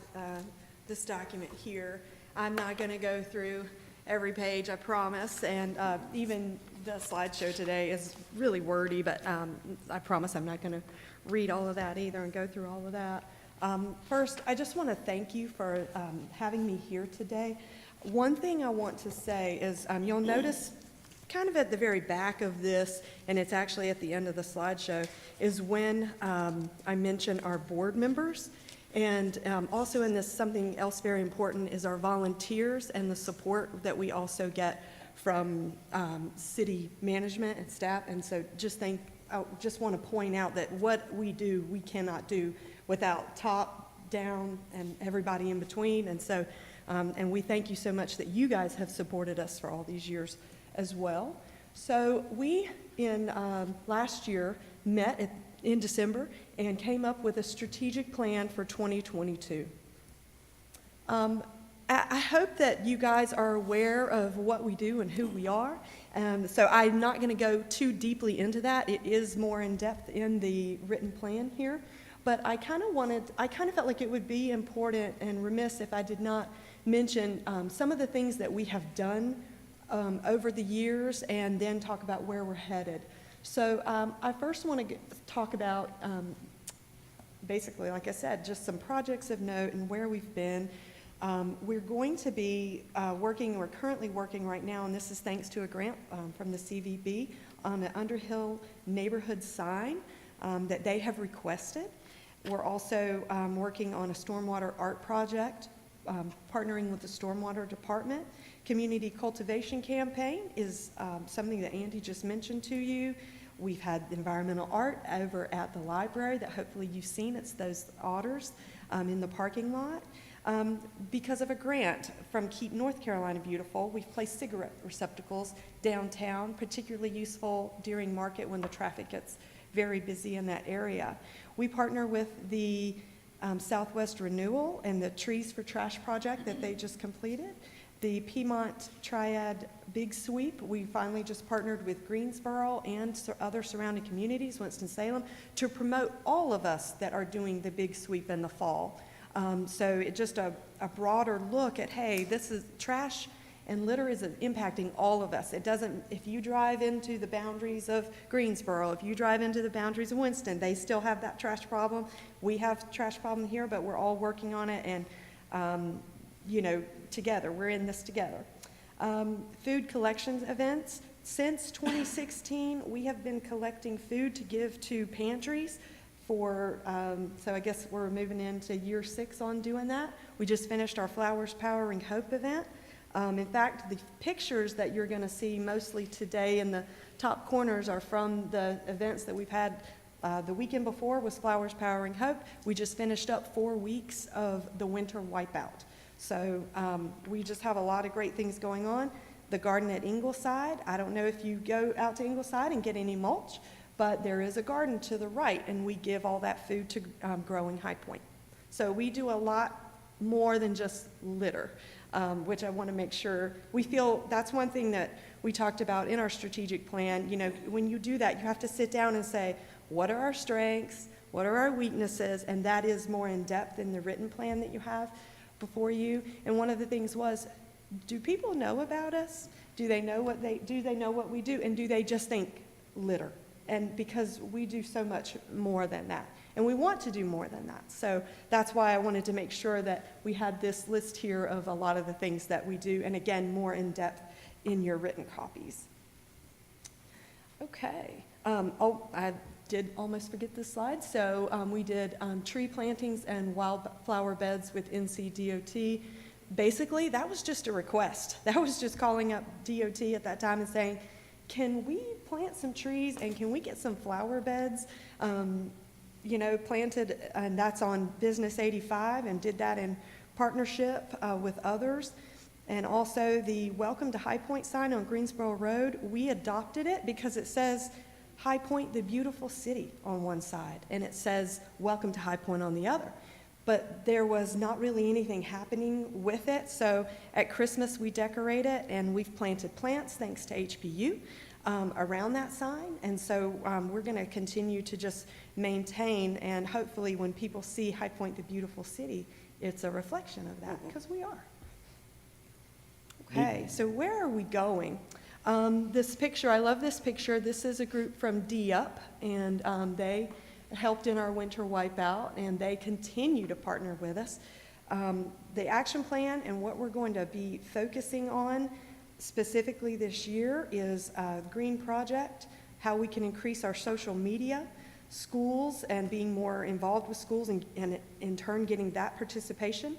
this document here. I'm not going to go through every page, I promise, and even the slideshow today is really wordy, but I promise I'm not going to read all of that either and go through all of that. First, I just want to thank you for having me here today. One thing I want to say is you'll notice kind of at the very back of this, and it's actually at the end of the slideshow, is when I mention our board members. And also in this, something else very important is our volunteers and the support that we also get from city management and staff. And so I just want to point out that what we do, we cannot do without top, down, and everybody in between. And so, and we thank you so much that you guys have supported us for all these years as well. So we, in last year, met in December and came up with a strategic plan for 2022. I hope that you guys are aware of what we do and who we are. So I'm not going to go too deeply into that. It is more in depth in the written plan here. But I kind of felt like it would be important and remiss if I did not mention some of the things that we have done over the years and then talk about where we're headed. So I first want to talk about, basically, like I said, just some projects of note and where we've been. We're going to be we're currently working right now, and this is thanks to a grant from the CVB, on an Underhill neighborhood sign that they have requested. We're also working on a stormwater art project, partnering with the stormwater department. Community cultivation campaign is something that Andy just mentioned to you. We've had environmental art over at the library that hopefully you've seen. It's those otters in the parking lot. Because of a grant from Keep North Carolina Beautiful, we've placed cigarette receptacles downtown, particularly useful during market when the traffic gets very busy in that area. We partner with the Southwest Renewal and the Trees for Trash project that they just completed. The Piedmont Triad Big Sweep, we finally just partnered with Greensboro and other surrounding communities, Winston-Salem, to promote all of us that are doing the Big Sweep in the fall. So it's just a broader look at, hey, this is trash And litter is impacting all of us. It doesn't, if you drive into the boundaries of Greensboro, if you drive into the boundaries of Winston, they still have that trash problem. We have a trash problem here, but we're all working on it and, together, we're in this together. Food collections events. Since 2016, we have been collecting food to give to pantries for, so I guess we're moving into year 6 on doing that. We just finished our Flowers Powering Hope event. In fact, the pictures that you're going to see mostly today in the top corners are from the events that we've had. The weekend before was Flowers Powering Hope. We just finished up 4 weeks of the winter wipeout. So we just have a lot of great things going on. The garden at Ingleside, I don't know if you go out to Ingleside and get any mulch, but there is a garden to the right, and we give all that food to Growing High Point. So we do a lot more than just litter, which I want to make sure. We feel that's one thing that we talked about in our strategic plan. When you do that, you have to sit down and say, what are our strengths? What are our weaknesses? And that is more in depth in the written plan that you have before you. And one of the things was, do people know about us? Do they know what we do? And do they just think litter? And because we do so much more than that. And we want to do more than that. So that's why I wanted to make sure that we had this list here of a lot of the things that we do. And again, more in depth in your written copies. Okay. I did almost forget this slide. So we did tree plantings and wildflower beds with NCDOT. Basically, that was just a request. That was just calling up DOT at that time and saying, can we plant some trees and can we get some flower beds, planted? And that's on Business 85, and did that in partnership with others. And also the Welcome to High Point sign on Greensboro Road, we adopted it because it says High Point, the beautiful city on one side, and it says Welcome to High Point on the other. But there was not really anything happening with it. So at Christmas, we decorate it, and we've planted plants, thanks to HPU, around that sign. And so we're going to continue to just maintain, and hopefully when people see High Point, the beautiful city, it's a reflection of that, because we are. Okay, so where are we going? This picture, I love this picture. This is a group from D-UP, and they helped in our winter wipeout, and they continue to partner with us. The action plan and what we're going to be focusing on specifically this year is Green Project, how we can increase our social media, schools, and being more involved with schools, and in turn getting that participation,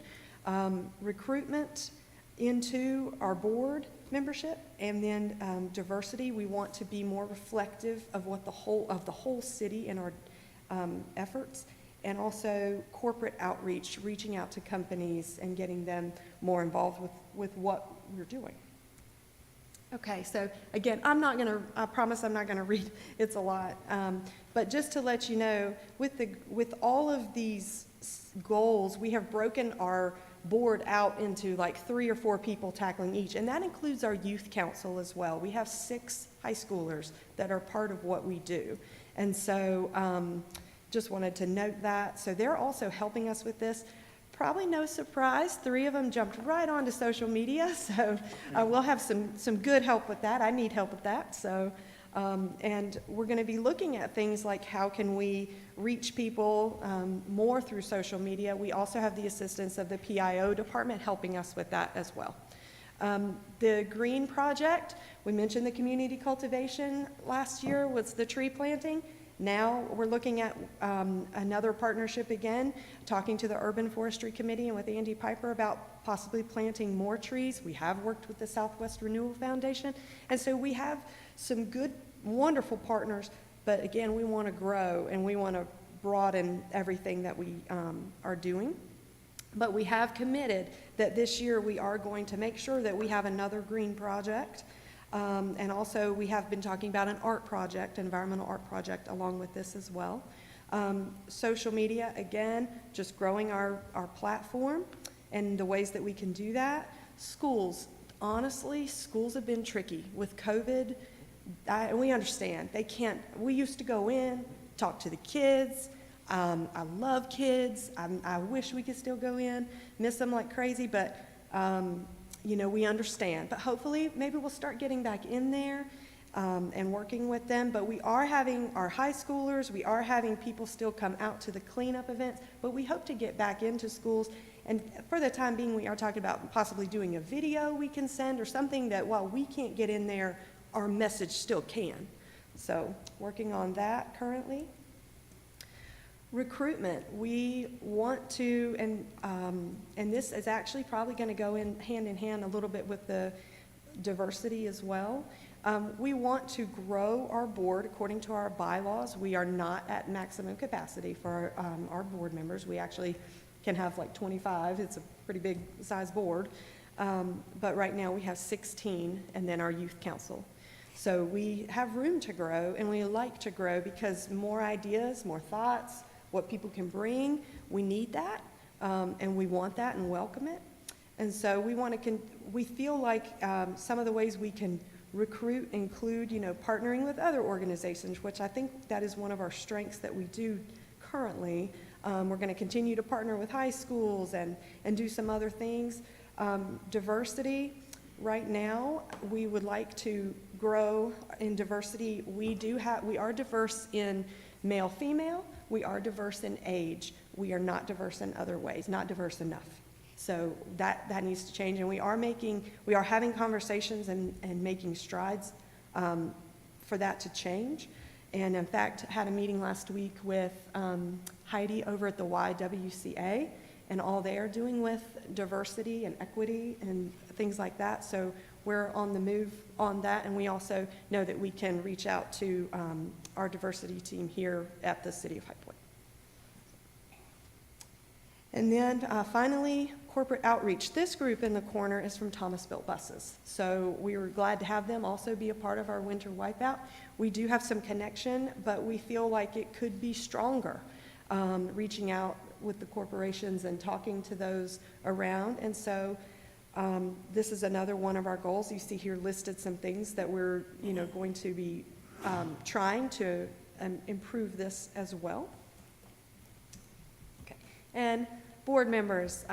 recruitment into our board membership, and then diversity. We want to be more reflective of what the whole city and our efforts, and also corporate outreach, reaching out to companies and getting them more involved with what we're doing. Okay, so again, I promise I'm not gonna read, it's a lot, but just to let you know, with all of these goals, we have broken our board out into like 3 or 4 people tackling each, and that includes our youth council as well. We have 6 high schoolers that are part of what we do, and so just wanted to note that. So they're also helping us with this. Probably no surprise, 3 of them jumped right onto social media, so we'll have some good help with that. I need help with that. So, and we're going to be looking at things like how can we reach people more through social media. We also have the assistance of the PIO department helping us with that as well. The Green Project, we mentioned the community cultivation last year was the tree planting. Now we're looking at another partnership again, talking to the Urban Forestry Committee and with Andy Piper about possibly planting more trees. We have worked with the Southwest Renewal Foundation, and so we have some good, wonderful partners, but again, we want to grow and we want to broaden everything that we are doing. But we have committed that this year we are going to make sure that we have another green project. And also we have been talking about an art project, environmental art project along with this as well. Social media, again, just growing our platform and the ways that we can do that. Schools, honestly, schools have been tricky with COVID. We understand, we used to go in, talk to the kids. I love kids. I wish we could still go in, miss them like crazy, but you know, we understand, but hopefully, maybe we'll start getting back in there and working with them. But we are having our high schoolers, we are having people still come out to the cleanup events, but we hope to get back into schools. And for the time being, we are talking about possibly doing a video we can send or something that while we can't get in there, our message still can. So, working on that currently. Recruitment, we want to, and this is actually probably going to go in hand a little bit with the diversity as well. We want to grow our board according to our bylaws. We are not at maximum capacity for our board members. We actually can have like 25. It's a pretty big size board. But right now we have 16 and then our youth council. So we have room to grow, and we like to grow because more ideas, more thoughts, what people can bring, we need that, and we want that and welcome it. And so we want to, we feel like some of the ways we can recruit include, you know, partnering with other organizations, which I think that is one of our strengths that we do currently. We're going to continue to partner with high schools and do some other things. Diversity, right now, we would like to grow in diversity. We are diverse in male, female. We are diverse in age. We are not diverse in other ways, not diverse enough. So that needs to change, and we are having conversations and making strides for that to change. And in fact, had a meeting last week with Heidi over at the YWCA, and all they are doing with diversity and equity and things like that. So we're on the move on that, and we also know that we can reach out to our diversity team here at the City of High Point. And then finally, corporate outreach. This group in the corner is from Thomas Built Buses. So we were glad to have them also be a part of our winter wipeout. We do have some connection, but we feel like it could be stronger, reaching out with the corporations and talking to those around. And so this is another one of our goals. You see here listed some things that we're, you know, going to be trying to improve this as well. Okay. And board members,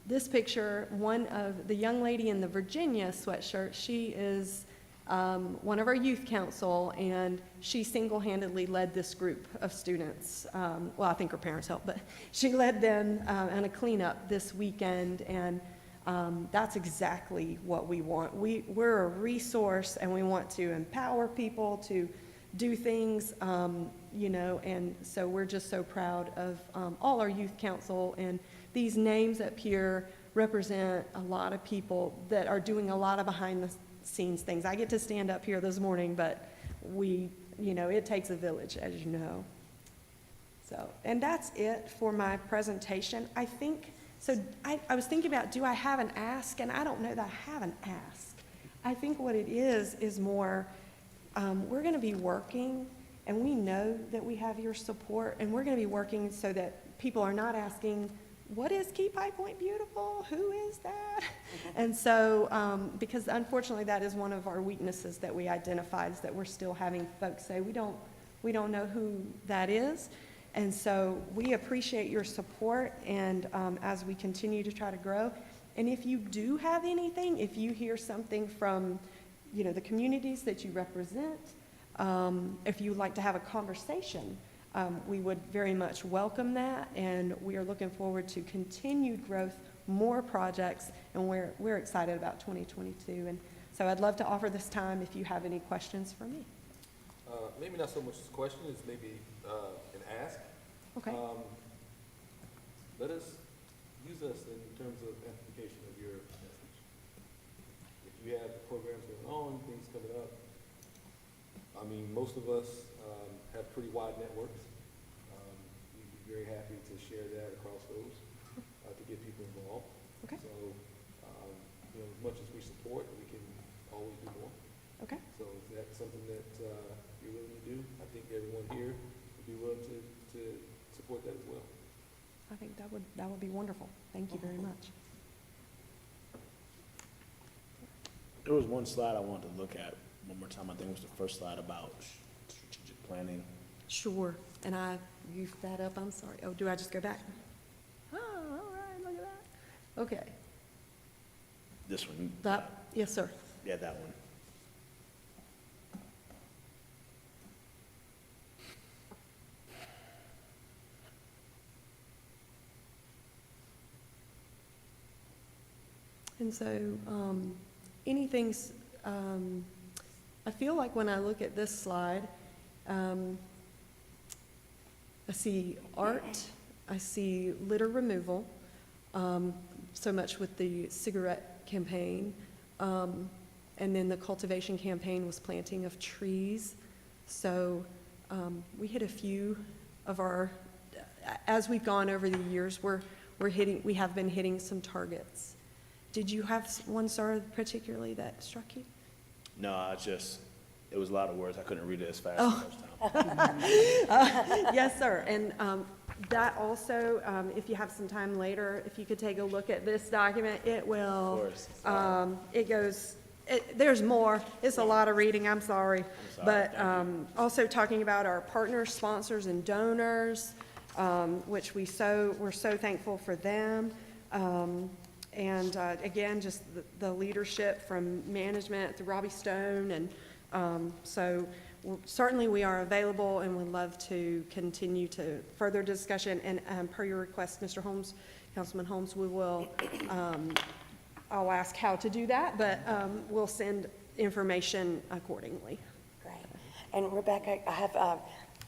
this picture, one of the young lady in the Virginia sweatshirt, she is one of our youth council, and she single-handedly led this group of students. Well, I think her parents helped, but she led them on a cleanup this weekend, and that's exactly what we want. We're a resource, and we want to empower people to do things, you know, and so we're just so proud of all our youth council, and these names up here represent a lot of people that are doing a lot of behind-the-scenes things. I get to stand up here this morning, but you know, it takes a village, as you know. So, and that's it for my presentation. I think, so I was thinking about, do I have an ask? And I don't know that I have an ask. I think what it is more, we're going to be working, and we know that we have your support, and we're going to be working so that people are not asking, what is Keep High Point Beautiful? Who is that? And so, because unfortunately that is one of our weaknesses that we identified, is that we're still having folks say, we don't know who that is. And so we appreciate your support, and as we continue to try to grow. And if you do have anything, if you hear something from, you know, the communities that you represent, if you'd like to have a conversation, we would very much welcome that, and we are looking forward to continued growth, more projects, and we're excited about 2022. And so I'd love to offer this time if you have any questions for me. Maybe not so much as a question, as maybe an ask. Okay. Use us in terms of amplification of your message. If you have programs going on, things coming up, I mean, most of us have pretty wide networks. We'd be very happy to share that across those to get people involved. Okay. So, you know, as much as we support, we can always do more. Okay. So if that's something that you're willing to do, I think everyone here would be willing to support that as well. I think that would be wonderful. Thank you very much. There was one slide I wanted to look at one more time. I think it was the first slide about strategic planning. Sure. And I goofed that up. I'm sorry. Oh, do I just go back? Oh, all right. Look at that. Okay. This one? That, yes, sir. Yeah, that one. And so, anything's, I feel like when I look at this slide, I see art, I see litter removal, so much with the cigarette campaign. And then the cultivation campaign was planting of trees. So, we hit a few of our, as we've gone over the years, we have been hitting some targets. Did you have one, sir, particularly that struck you? No, it was a lot of words. I couldn't read it as fast Oh. the first time. Yes, sir. And that also, if you have some time later, if you could take a look at this document, it will, Of course. there's more. It's a lot of reading, I'm sorry. sorry, But thank also talking about our partners, sponsors, and donors, which we're so thankful for them. And again, just the leadership from management through Robbie Stone. And so certainly we are available and would love to continue to further discussion. And per your request, Mr. Holmes, Councilman Holmes, we will, I'll ask how to do that, but we'll send information accordingly. Great. And Rebecca, I have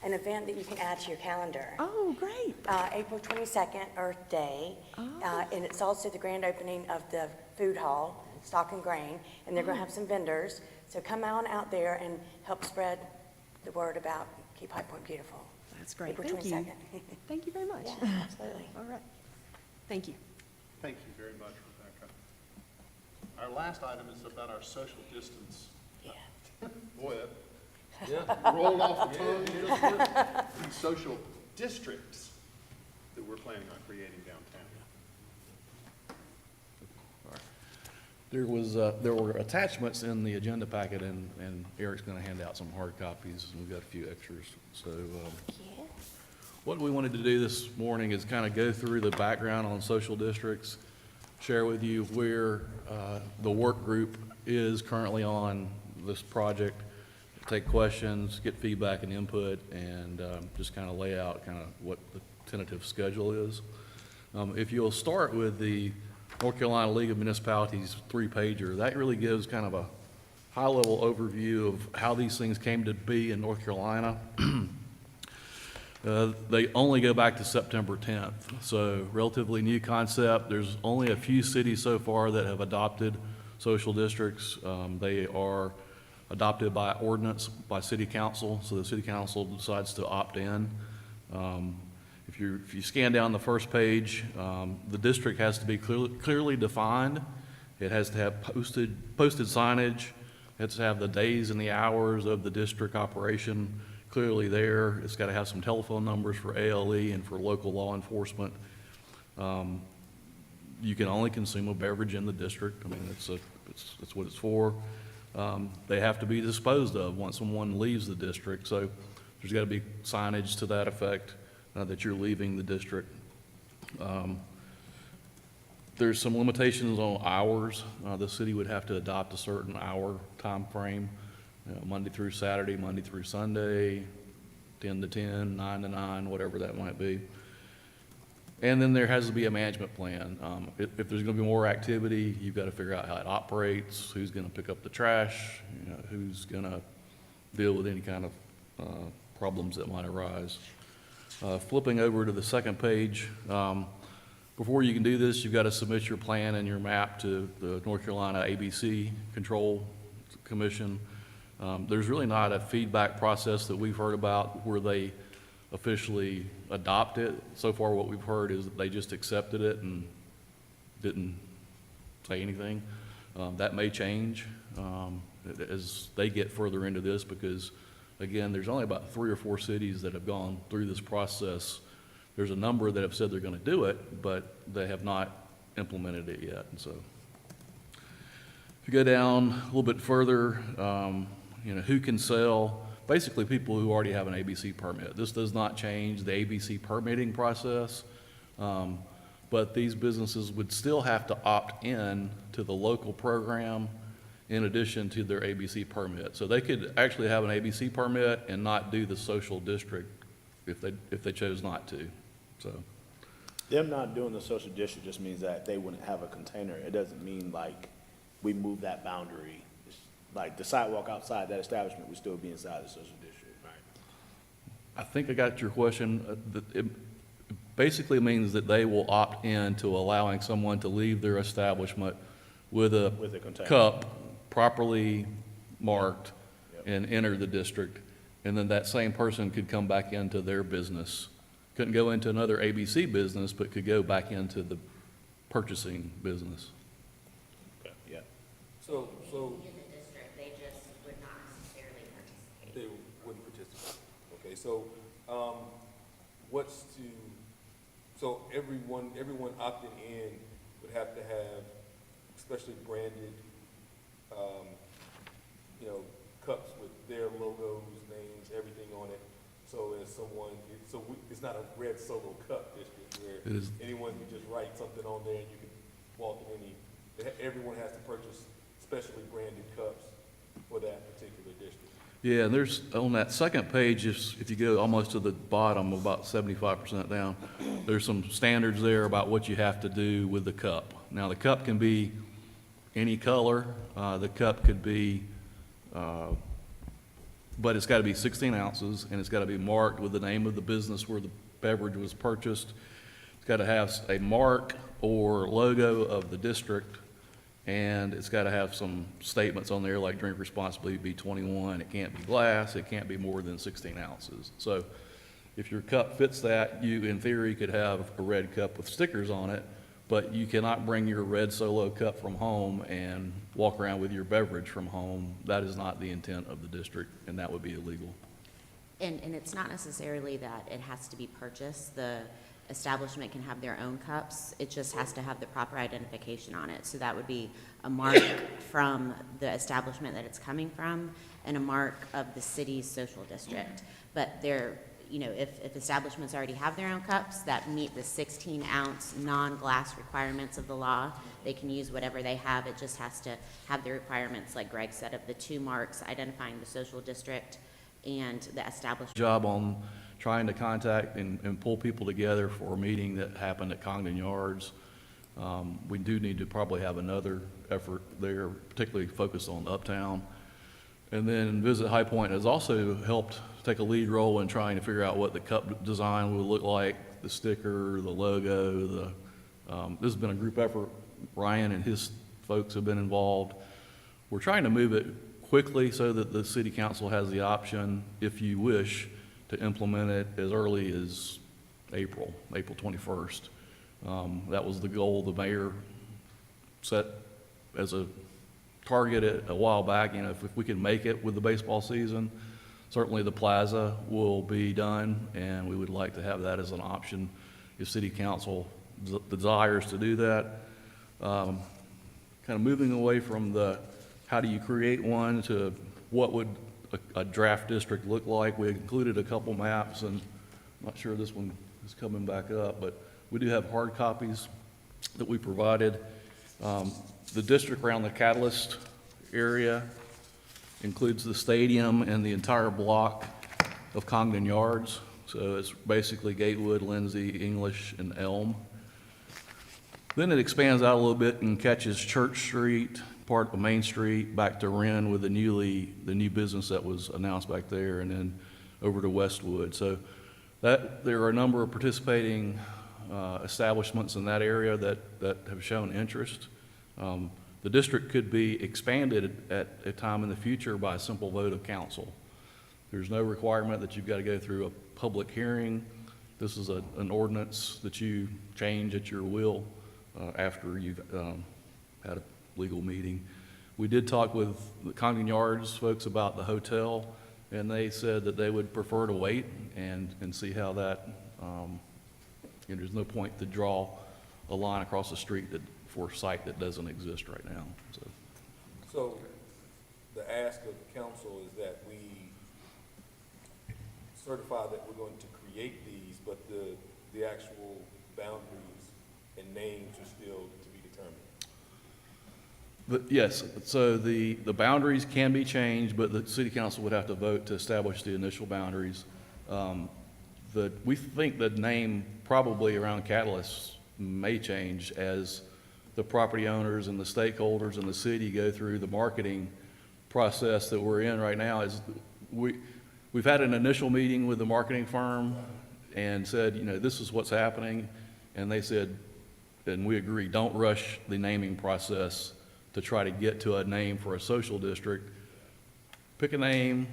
an event that you can add to your calendar. Oh, great. April 22nd, Earth Day, and it's also the grand opening of the food hall, Stock and Grain, and they're going to have some vendors. So come on out there and help spread the word about Keep High Point Beautiful. That's great. April Thank you. 22nd. Thank you very much. Yeah, absolutely. All right. Thank you. Thank you very much, Rebecca. Our last item is about our social distance. Yeah. Boy, that rolled off the tongue just then. These social districts that we're planning on creating downtown. There were attachments in the agenda packet, and Eric's gonna hand out some hard copies, and we've got a few extras. So, Yeah. what we wanted to do this morning is kind of go through the background on social districts, share with you where, the work group is currently on this project, take questions, get feedback and input, and, just kind of lay out kind of what the tentative schedule is. If you'll start with the North Carolina League of Municipalities 3-pager, that really gives kind of a high-level overview of how these things came to be in North Carolina. They only go back to September 10th, so relatively new concept. There's only a few cities so far that have adopted social districts. They are adopted by ordinance by city council, so the city council decides to opt in. If you scan down the first page, the district has to be clearly defined. It has to have posted signage. It has to have the days and the hours of the district operation clearly there. It's got to have some telephone numbers for ALE and for local law enforcement. You can only consume a beverage in the district. I mean, that's what it's for. They have to be disposed of once someone leaves the district. So there's got to be signage to that effect. That you're leaving the district. There's some limitations on hours. The city would have to adopt a certain hour time frame, Monday through Saturday, Monday through Sunday, 10 to 10, 9 to 9, whatever that might be. And then there has to be a management plan. If there's going to be more activity, you've got to figure out how it operates, who's going to pick up the trash, who's going to deal with any kind of problems that might arise. Flipping over to the second page, before you can do this, you've got to submit your plan and your map to the North Carolina ABC Control Commission. There's really not a feedback process that we've heard about where they officially adopt it. So far, what we've heard is that they just accepted it and didn't say anything. That may change as they get further into this because again, there's only about 3 or 4 cities that have gone through this process. There's a number that have said they're going to do it, but they have not implemented it yet. And so if you go down a little bit further, who can sell? Basically, people who already have an ABC permit. This does not change the ABC permitting process. but these businesses would still have to opt in to the local program in addition to their ABC permit. So they could actually have an ABC permit and not do the social district if they chose not to, so. Them not doing the social district just means that they wouldn't have a container. It doesn't mean like we move that boundary. It's like the sidewalk outside that establishment would still be inside the social district, right? I think I got your question. It basically means that they will opt in to allowing someone to leave their establishment with a container. cup properly marked Yep. and enter the district. And then that same person could come back into their business. Couldn't go into another ABC business, but could go back into the purchasing business. Okay, yeah. So, In the district, they just would not necessarily participate. they wouldn't participate. Okay, so, so everyone opting in would have to have, especially branded, cups with their logos, names, everything on it. So as it's not a red Solo cup district It where is- anyone can just write something on there and you can walk in everyone has to purchase specially branded cups for that particular district. Yeah, and there's, on that second page, if you go almost to the bottom, about 75% down, there's some standards there about what you have to do with the cup. Now, the cup can be any color, the cup could be, but it's got to be 16 ounces, and it's got to be marked with the name of the business where the beverage was purchased. It's got to have a mark or logo of the district, and it's got to have some statements on there like drink responsibly, be 21, it can't be glass, it can't be more than 16 ounces. So if your cup fits that, you, in theory, could have a red cup with stickers on it, but you cannot bring your red Solo cup from home and walk around with your beverage from home. That is not the intent of the district, and that would be illegal. And it's not necessarily that it has to be purchased. The establishment can have their own cups. It just has to have the proper identification on it. So that would be a mark from the establishment that it's coming from and a mark of the city's social district. But they're, if establishments already have their own cups that meet the 16-ounce non-glass requirements of the law, they can use whatever they have. It just has to have the requirements, like Greg said, of the 2 marks identifying the social district and the establishment. Job on trying to contact and pull people together for a meeting that happened at Congdon Yards. We do need to probably have another effort there, particularly focused on Uptown. And then Visit High Point has also helped take a lead role in trying to figure out what the cup design would look like, the sticker, the logo, this has been a group effort. Ryan and his folks have been involved. We're trying to move it quickly so that the city council has the option, if you wish, to implement it as early as April 21st. That was the goal the mayor set as a target a while back. If we can make it with the baseball season, certainly the plaza will be done, and we would like to have that as an option if city council desires to do that. Kind of moving away from the how do you create one to what would a draft district look like. We included a couple maps, and I'm not sure this one is coming back up, but we do have hard copies that we provided. The district around the Catalyst area includes the stadium and the entire block of Congdon Yards. So it's basically Gatewood, Lindsay, English, and Elm. Then it expands out a little bit and catches Church Street, part of Main Street, back to Wren with the new business that was announced back there, and then over to Westwood. So there are a number of participating establishments in that area that have shown interest. The district could be expanded at a time in the future by a simple vote of council. There's no requirement that you've got to go through a public hearing. This is an ordinance that you change at your will after you've had a legal meeting. We did talk with the Congdon Yards folks about the hotel, and they said that they would prefer to wait and see how that, there's no point to draw a line across the street for a site that doesn't exist right now. So the ask of the council is that we certify that we're going to create these, but the actual boundaries and names are still to be determined? But yes, so the boundaries can be changed, but the city council would have to vote to establish the initial boundaries. We think the name probably around Catalyst may change as the property owners and the stakeholders and the city go through the marketing process that we're in right now. We've had an initial meeting with the marketing firm and said, this is what's happening. And they said, and we agree, don't rush the naming process to try to get to a name for a social district. Pick a name,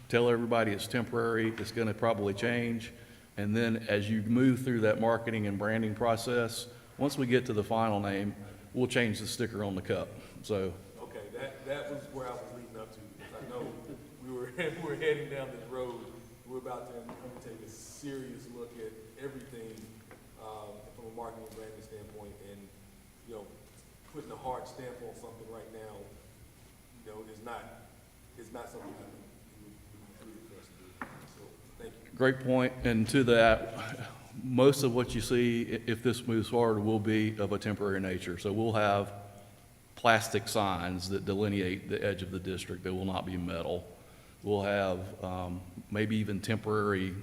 tell everybody it's temporary, it's gonna probably change. And then as you move through that marketing and branding process, once we get to the final name, we'll change the sticker on the cup. So, Okay, that was where I was leading up to, because I know we're heading down this road. We're about to undertake a serious look at everything, from a marketing and branding standpoint, and, putting a hard stamp on something right now, is not something that we would agree for us to do. So, thank you. great point. And to that, most of what you see, if this moves forward, will be of a temporary nature. So we'll have plastic signs that delineate the edge of the district. They will not be metal. We'll have maybe even temporary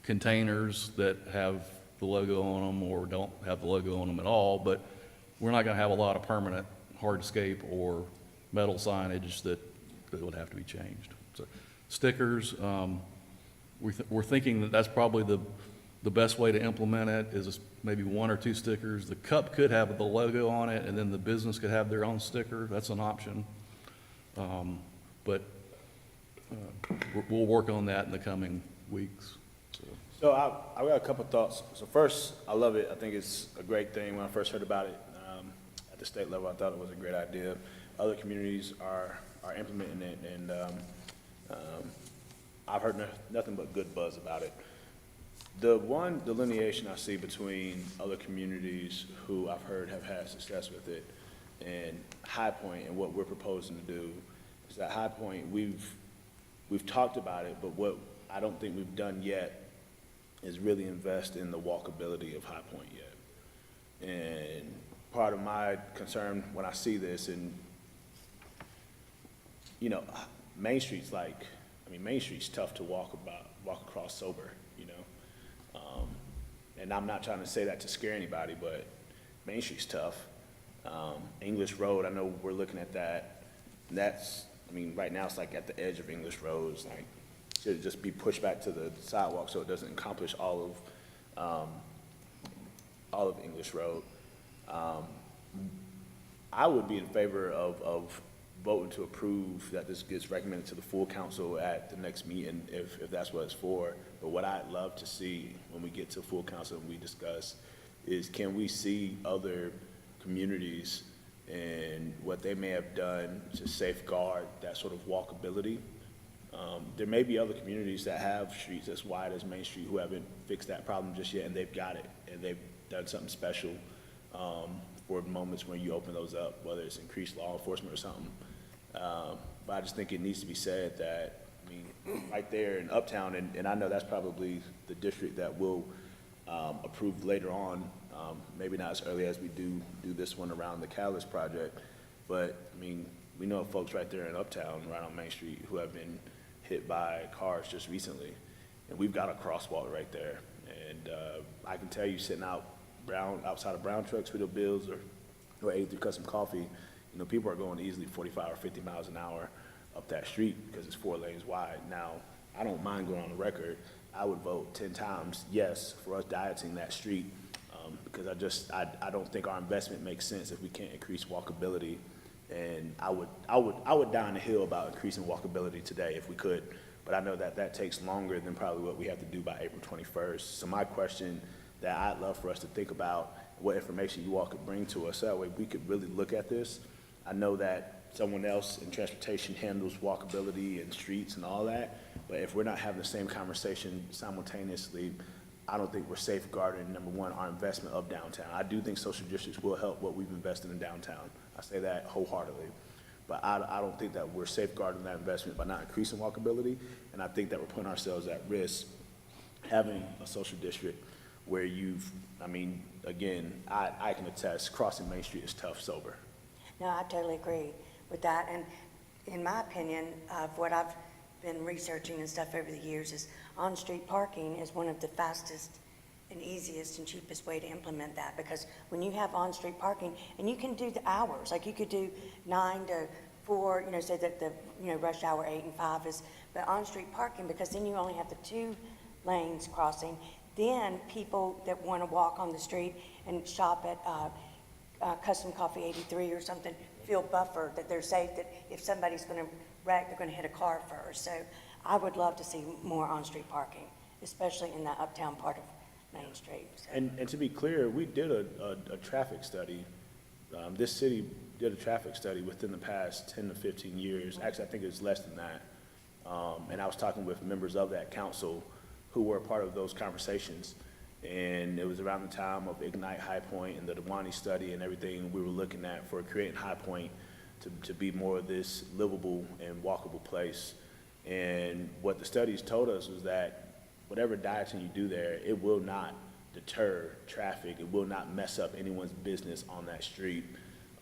containers that have the logo on them or don't have the logo on them at all, but we're not going to have a lot of permanent hardscape or metal signage that would have to be changed. So stickers, we're thinking that that's probably the best way to implement it is maybe 1 or 2 stickers. The cup could have the logo on it, and then the business could have their own sticker. That's an option. But we'll work on that in the coming weeks. So I got a couple thoughts. So first, I love it. I think it's a great thing. When I first heard about it at the state level, I thought it was a great idea. Other communities are implementing it, and I've heard nothing but good buzz about it. The one delineation I see between other communities who I've heard have had success with it and High Point and what we're proposing to do is that High Point, we've talked about it, but what I don't think we've done yet is really invest in the walkability of High Point yet. And part of my concern when I see this, and Main Street's Main Street's tough to walk across sober, and I'm not trying to say that to scare anybody, but Main Street's tough. English Road, I know we're looking at that. And that's, right now it's like at the edge of English Road. It's like, should it just be pushed back to the sidewalk so it doesn't accomplish all of English Road? I would be in favor of voting to approve that this gets recommended to the full council at the next meeting if that's what it's for. But what I'd love to see when we get to full council and we discuss is, can we see other communities and what they may have done to safeguard that sort of walkability? There may be other communities that have streets as wide as Main Street who haven't fixed that problem just yet, and they've got it, and they've done something special for moments when you open those up, whether it's increased law enforcement or something. But I just think it needs to be said that, right there in Uptown, and I know that's probably the district that will approve later on, maybe not as early as we do this one around the Catalyst project, but, we know of folks right there in Uptown, right on Main Street, who have been hit by cars just recently, and we've got a crosswalk right there. And I can tell you, sitting outside of Brown Trucks, Sweeto Bills, or 83 Custom Coffee, people are going easily 45 or 50 miles an hour up that street because it's 4 lanes wide. Now, I don't mind going on the record. I would vote 10 times yes for us dieting that street because I don't think our investment makes sense if we can't increase walkability. And I would die on the hill about increasing walkability today if we could, but I know that takes longer than probably what we have to do by April 21st. So my question that I'd love for us to think about, what information you all could bring to us, that way we could really look at this. I know that someone else in transportation handles walkability and streets and all that, but if we're not having the same conversation simultaneously, I don't think we're safeguarding, number one, our investment of downtown. I do think social districts will help what we've invested in downtown. I say that wholeheartedly. But I don't think that we're safeguarding that investment by not increasing walkability, and I think that we're putting ourselves at risk having a social district where I mean, again, I can attest, crossing Main Street is tough sober. No, I totally agree with that, and in my opinion, of what I've been researching and stuff over the years, is on-street parking is one of the fastest and easiest and cheapest way to implement that, because when you have on-street parking, and you can do the hours, like you could do 9 to 4, you know, say that the, you know, rush hour 8 and 5 is, but on-street parking, because then you only have the 2 lanes crossing, then people that want to walk on the street and shop at Custom Coffee 83 or something feel buffered, that they're safe, that if somebody's going to wreck, they're going to hit a car first. So I would love to see more on-street parking, especially in that uptown part of Main Street. So. And to be clear, we did a traffic study. This city did a traffic study within the past 10 to 15 years. Actually, I think it was less than that. And I was talking with members of that council who were a part of those conversations. And it was around the time of Ignite High Point and the Dewani study and everything we were looking at for creating High Point to be more of this livable and walkable place. And what the studies told us was that whatever dieting you do there, it will not deter traffic. It will not mess up anyone's business on that street.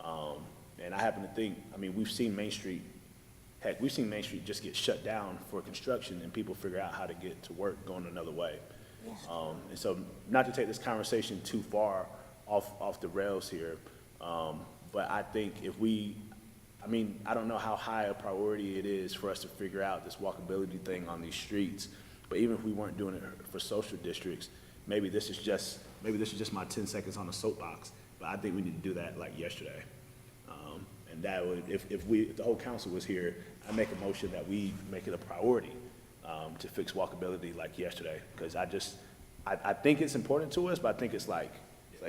And I happen to think, I mean, we've seen Main Street just get shut down for construction and people figure out how to get to work going another way. And so not to take this conversation too far off the rails here, but I think I don't know how high a priority it is for us to figure out this walkability thing on these streets, but even if we weren't doing it for social districts, maybe this is just my 10 seconds on the soapbox, but I think we need to do that like yesterday. And that would, if the whole council was here, I'd make a motion that we make it a priority to fix walkability like yesterday, because I think it's important to us, but I think it's like,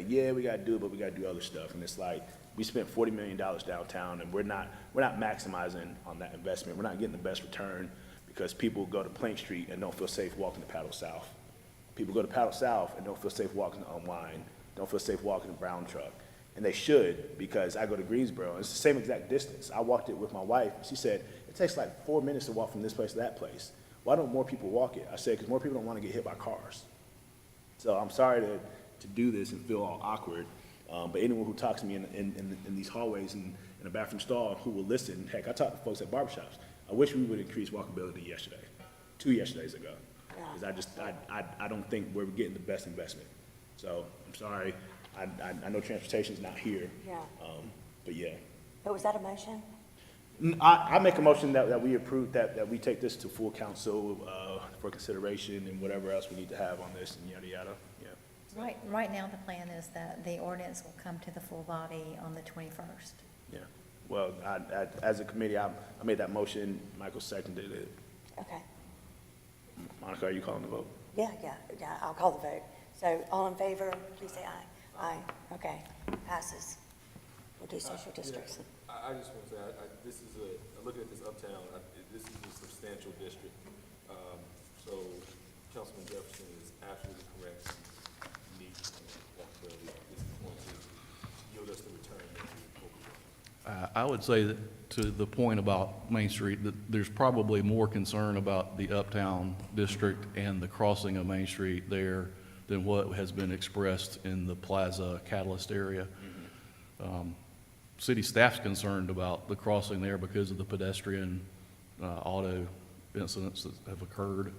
yeah, we gotta do it, but we gotta do other stuff, and it's like, we spent $40 million downtown, and we're not maximizing on that investment. We're not getting the best return, because people go to Plank Street and don't feel safe walking to Paddle South. People go to Paddle South and don't feel safe walking to Online, don't feel safe walking to Brown Truck. And they should, because I go to Greensboro, and it's the same exact distance. I walked it with my wife. She said, it takes like 4 minutes to walk from this place to that place. Why don't more people walk it? I said, because more people don't want to get hit by cars. So I'm sorry to do this and feel all awkward, but anyone who talks to me in these hallways and in a bathroom stall who will listen, heck, I talk to folks at barbershops. I wish we would increase walkability yesterday, 2 yesterdays ago, because I don't think we're getting the best investment. So I'm sorry. I know transportation's not here. Yeah. But yeah. But was that a motion? I make a motion that we approve, that we take this to full council for consideration and whatever else we need to have on this and yada, yada, yeah. Right now, the plan is that the ordinance will come to the full body on the 21st. Yeah. Well, as a committee, I made that motion, Michael seconded it. Okay. Monica, are you calling the vote? Yeah, I'll call the vote. So all in favor, please say aye. Aye, okay, passes. We'll do social districts. I just want to say, looking at this uptown, this is a substantial district. So Councilman Jefferson is absolutely correct. We need walkability. This is going to yield us the return that we hope for. I would say that to the point about Main Street, that there's probably more concern about the uptown district and the crossing of Main Street there than what has been expressed in the Plaza Catalyst area. City staff's concerned about the crossing there because of the pedestrian auto incidents that have occurred.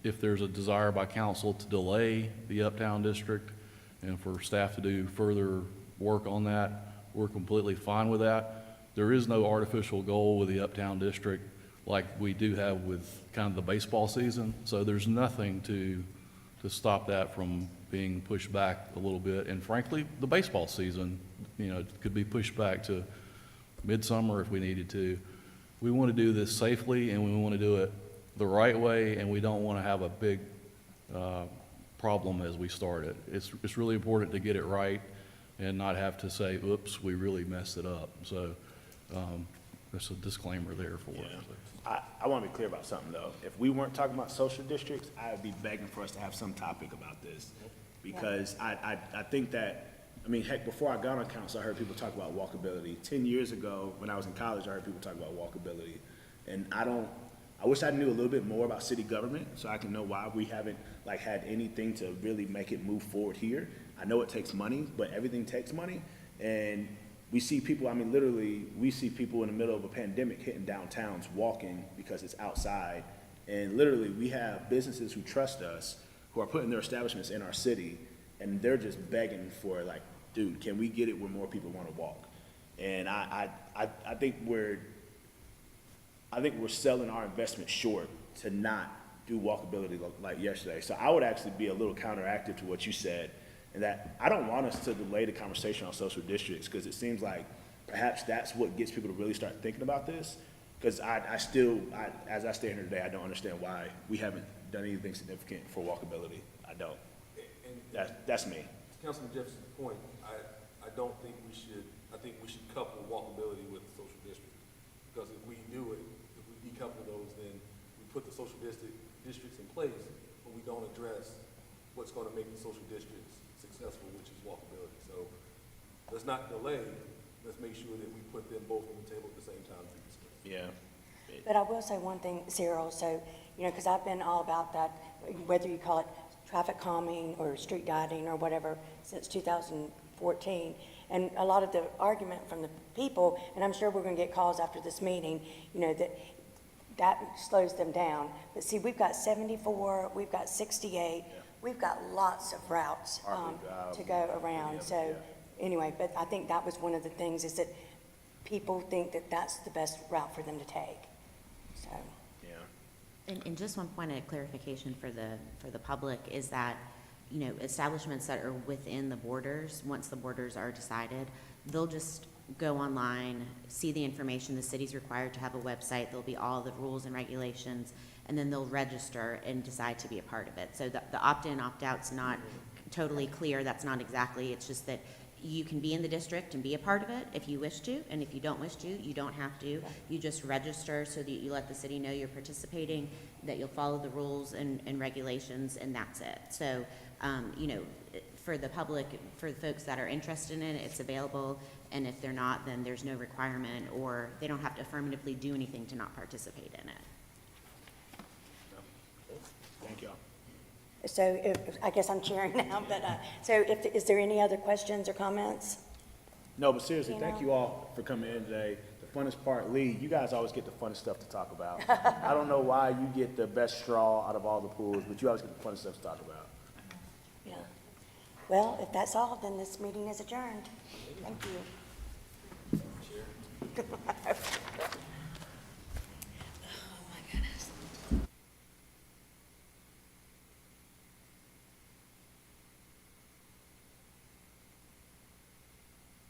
If there's a desire by council to delay the uptown district and for staff to do further work on that, we're completely fine with that. There is no artificial goal with the uptown district like we do have with kind of the baseball season, so there's nothing to stop that from being pushed back a little bit. And frankly, the baseball season, could be pushed back to midsummer if we needed to. We want to do this safely, and we want to do it the right way, and we don't want to have a big problem as we start it. It's really important to get it right and not have to say, oops, we really messed it up. So there's a disclaimer there for it. I want to be clear about something, though. If we weren't talking about social districts, I would be begging for us to have some topic about this. Because I think that, heck, before I got on council, I heard people talk about walkability. 10 years ago, when I was in college, I heard people talk about walkability. And I don't I wish I knew a little bit more about city government so I can know why we haven't like had anything to really make it move forward here. I know it takes money, but everything takes money. And we see people, I mean, literally, we see people in the middle of a pandemic hitting downtowns walking because it's outside. And literally, we have businesses who trust us, who are putting their establishments in our city, and they're just begging for like, dude, can we get it where more people want to walk? And I think we're selling our investment short to not do walkability like yesterday. So I would actually be a little counteractive to what you said, and that I don't want us to delay the conversation on social districts, because it seems like perhaps that's what gets people to really start thinking about this. Because I still, as I stand here today, I don't understand why we haven't done anything significant for walkability. I don't. And That's me. to Councilman Jefferson's point, I don't think we should, I think we should couple walkability with the social district. Because if we do it, if we decouple those, then we put the social districts in place, but we don't address what's gonna make the social districts successful, which is walkability. So let's not delay, let's make sure that we put them both on the table at the same time to discuss. Yeah. But I will say one thing, Cyril, so, because I've been all about that, whether you call it traffic calming or street guiding or whatever, since 2014. And a lot of the argument from the people, and I'm sure we're gonna get calls after this meeting, that slows them down. But see, we've got 74, we've got 68, we've got lots of routes to go around. So anyway, but I think that was one of the things, is that people think that that's the best route for them to take, so. And just one point of clarification for the public is that, establishments that are within the borders, once the borders are decided, they'll just go online, see the information. The city's required to have a website. There'll be all the rules and regulations, and then they'll register and decide to be a part of it. So the opt-in, opt-out's not totally clear. That's not exactly, it's just that you can be in the district and be a part of it if you wish to, and if you don't wish to, you don't have to. You just register so that you let the city know you're participating, that you'll follow the rules and regulations, and that's it. So, for the public, for the folks that are interested in it, it's available, and if they're not, then there's no requirement, or they don't have to affirmatively do anything to not participate in it. Thank y'all. So I guess I'm cheering now, but, is there any other questions or comments? No, but seriously, thank you all for coming in today. The funnest part, Lee, you guys always get the funnest stuff to talk about. I don't know why you get the best straw out of all the pools, but you always get the funnest stuff to talk about. Yeah. Well, if that's all, then this meeting is adjourned. Thank you.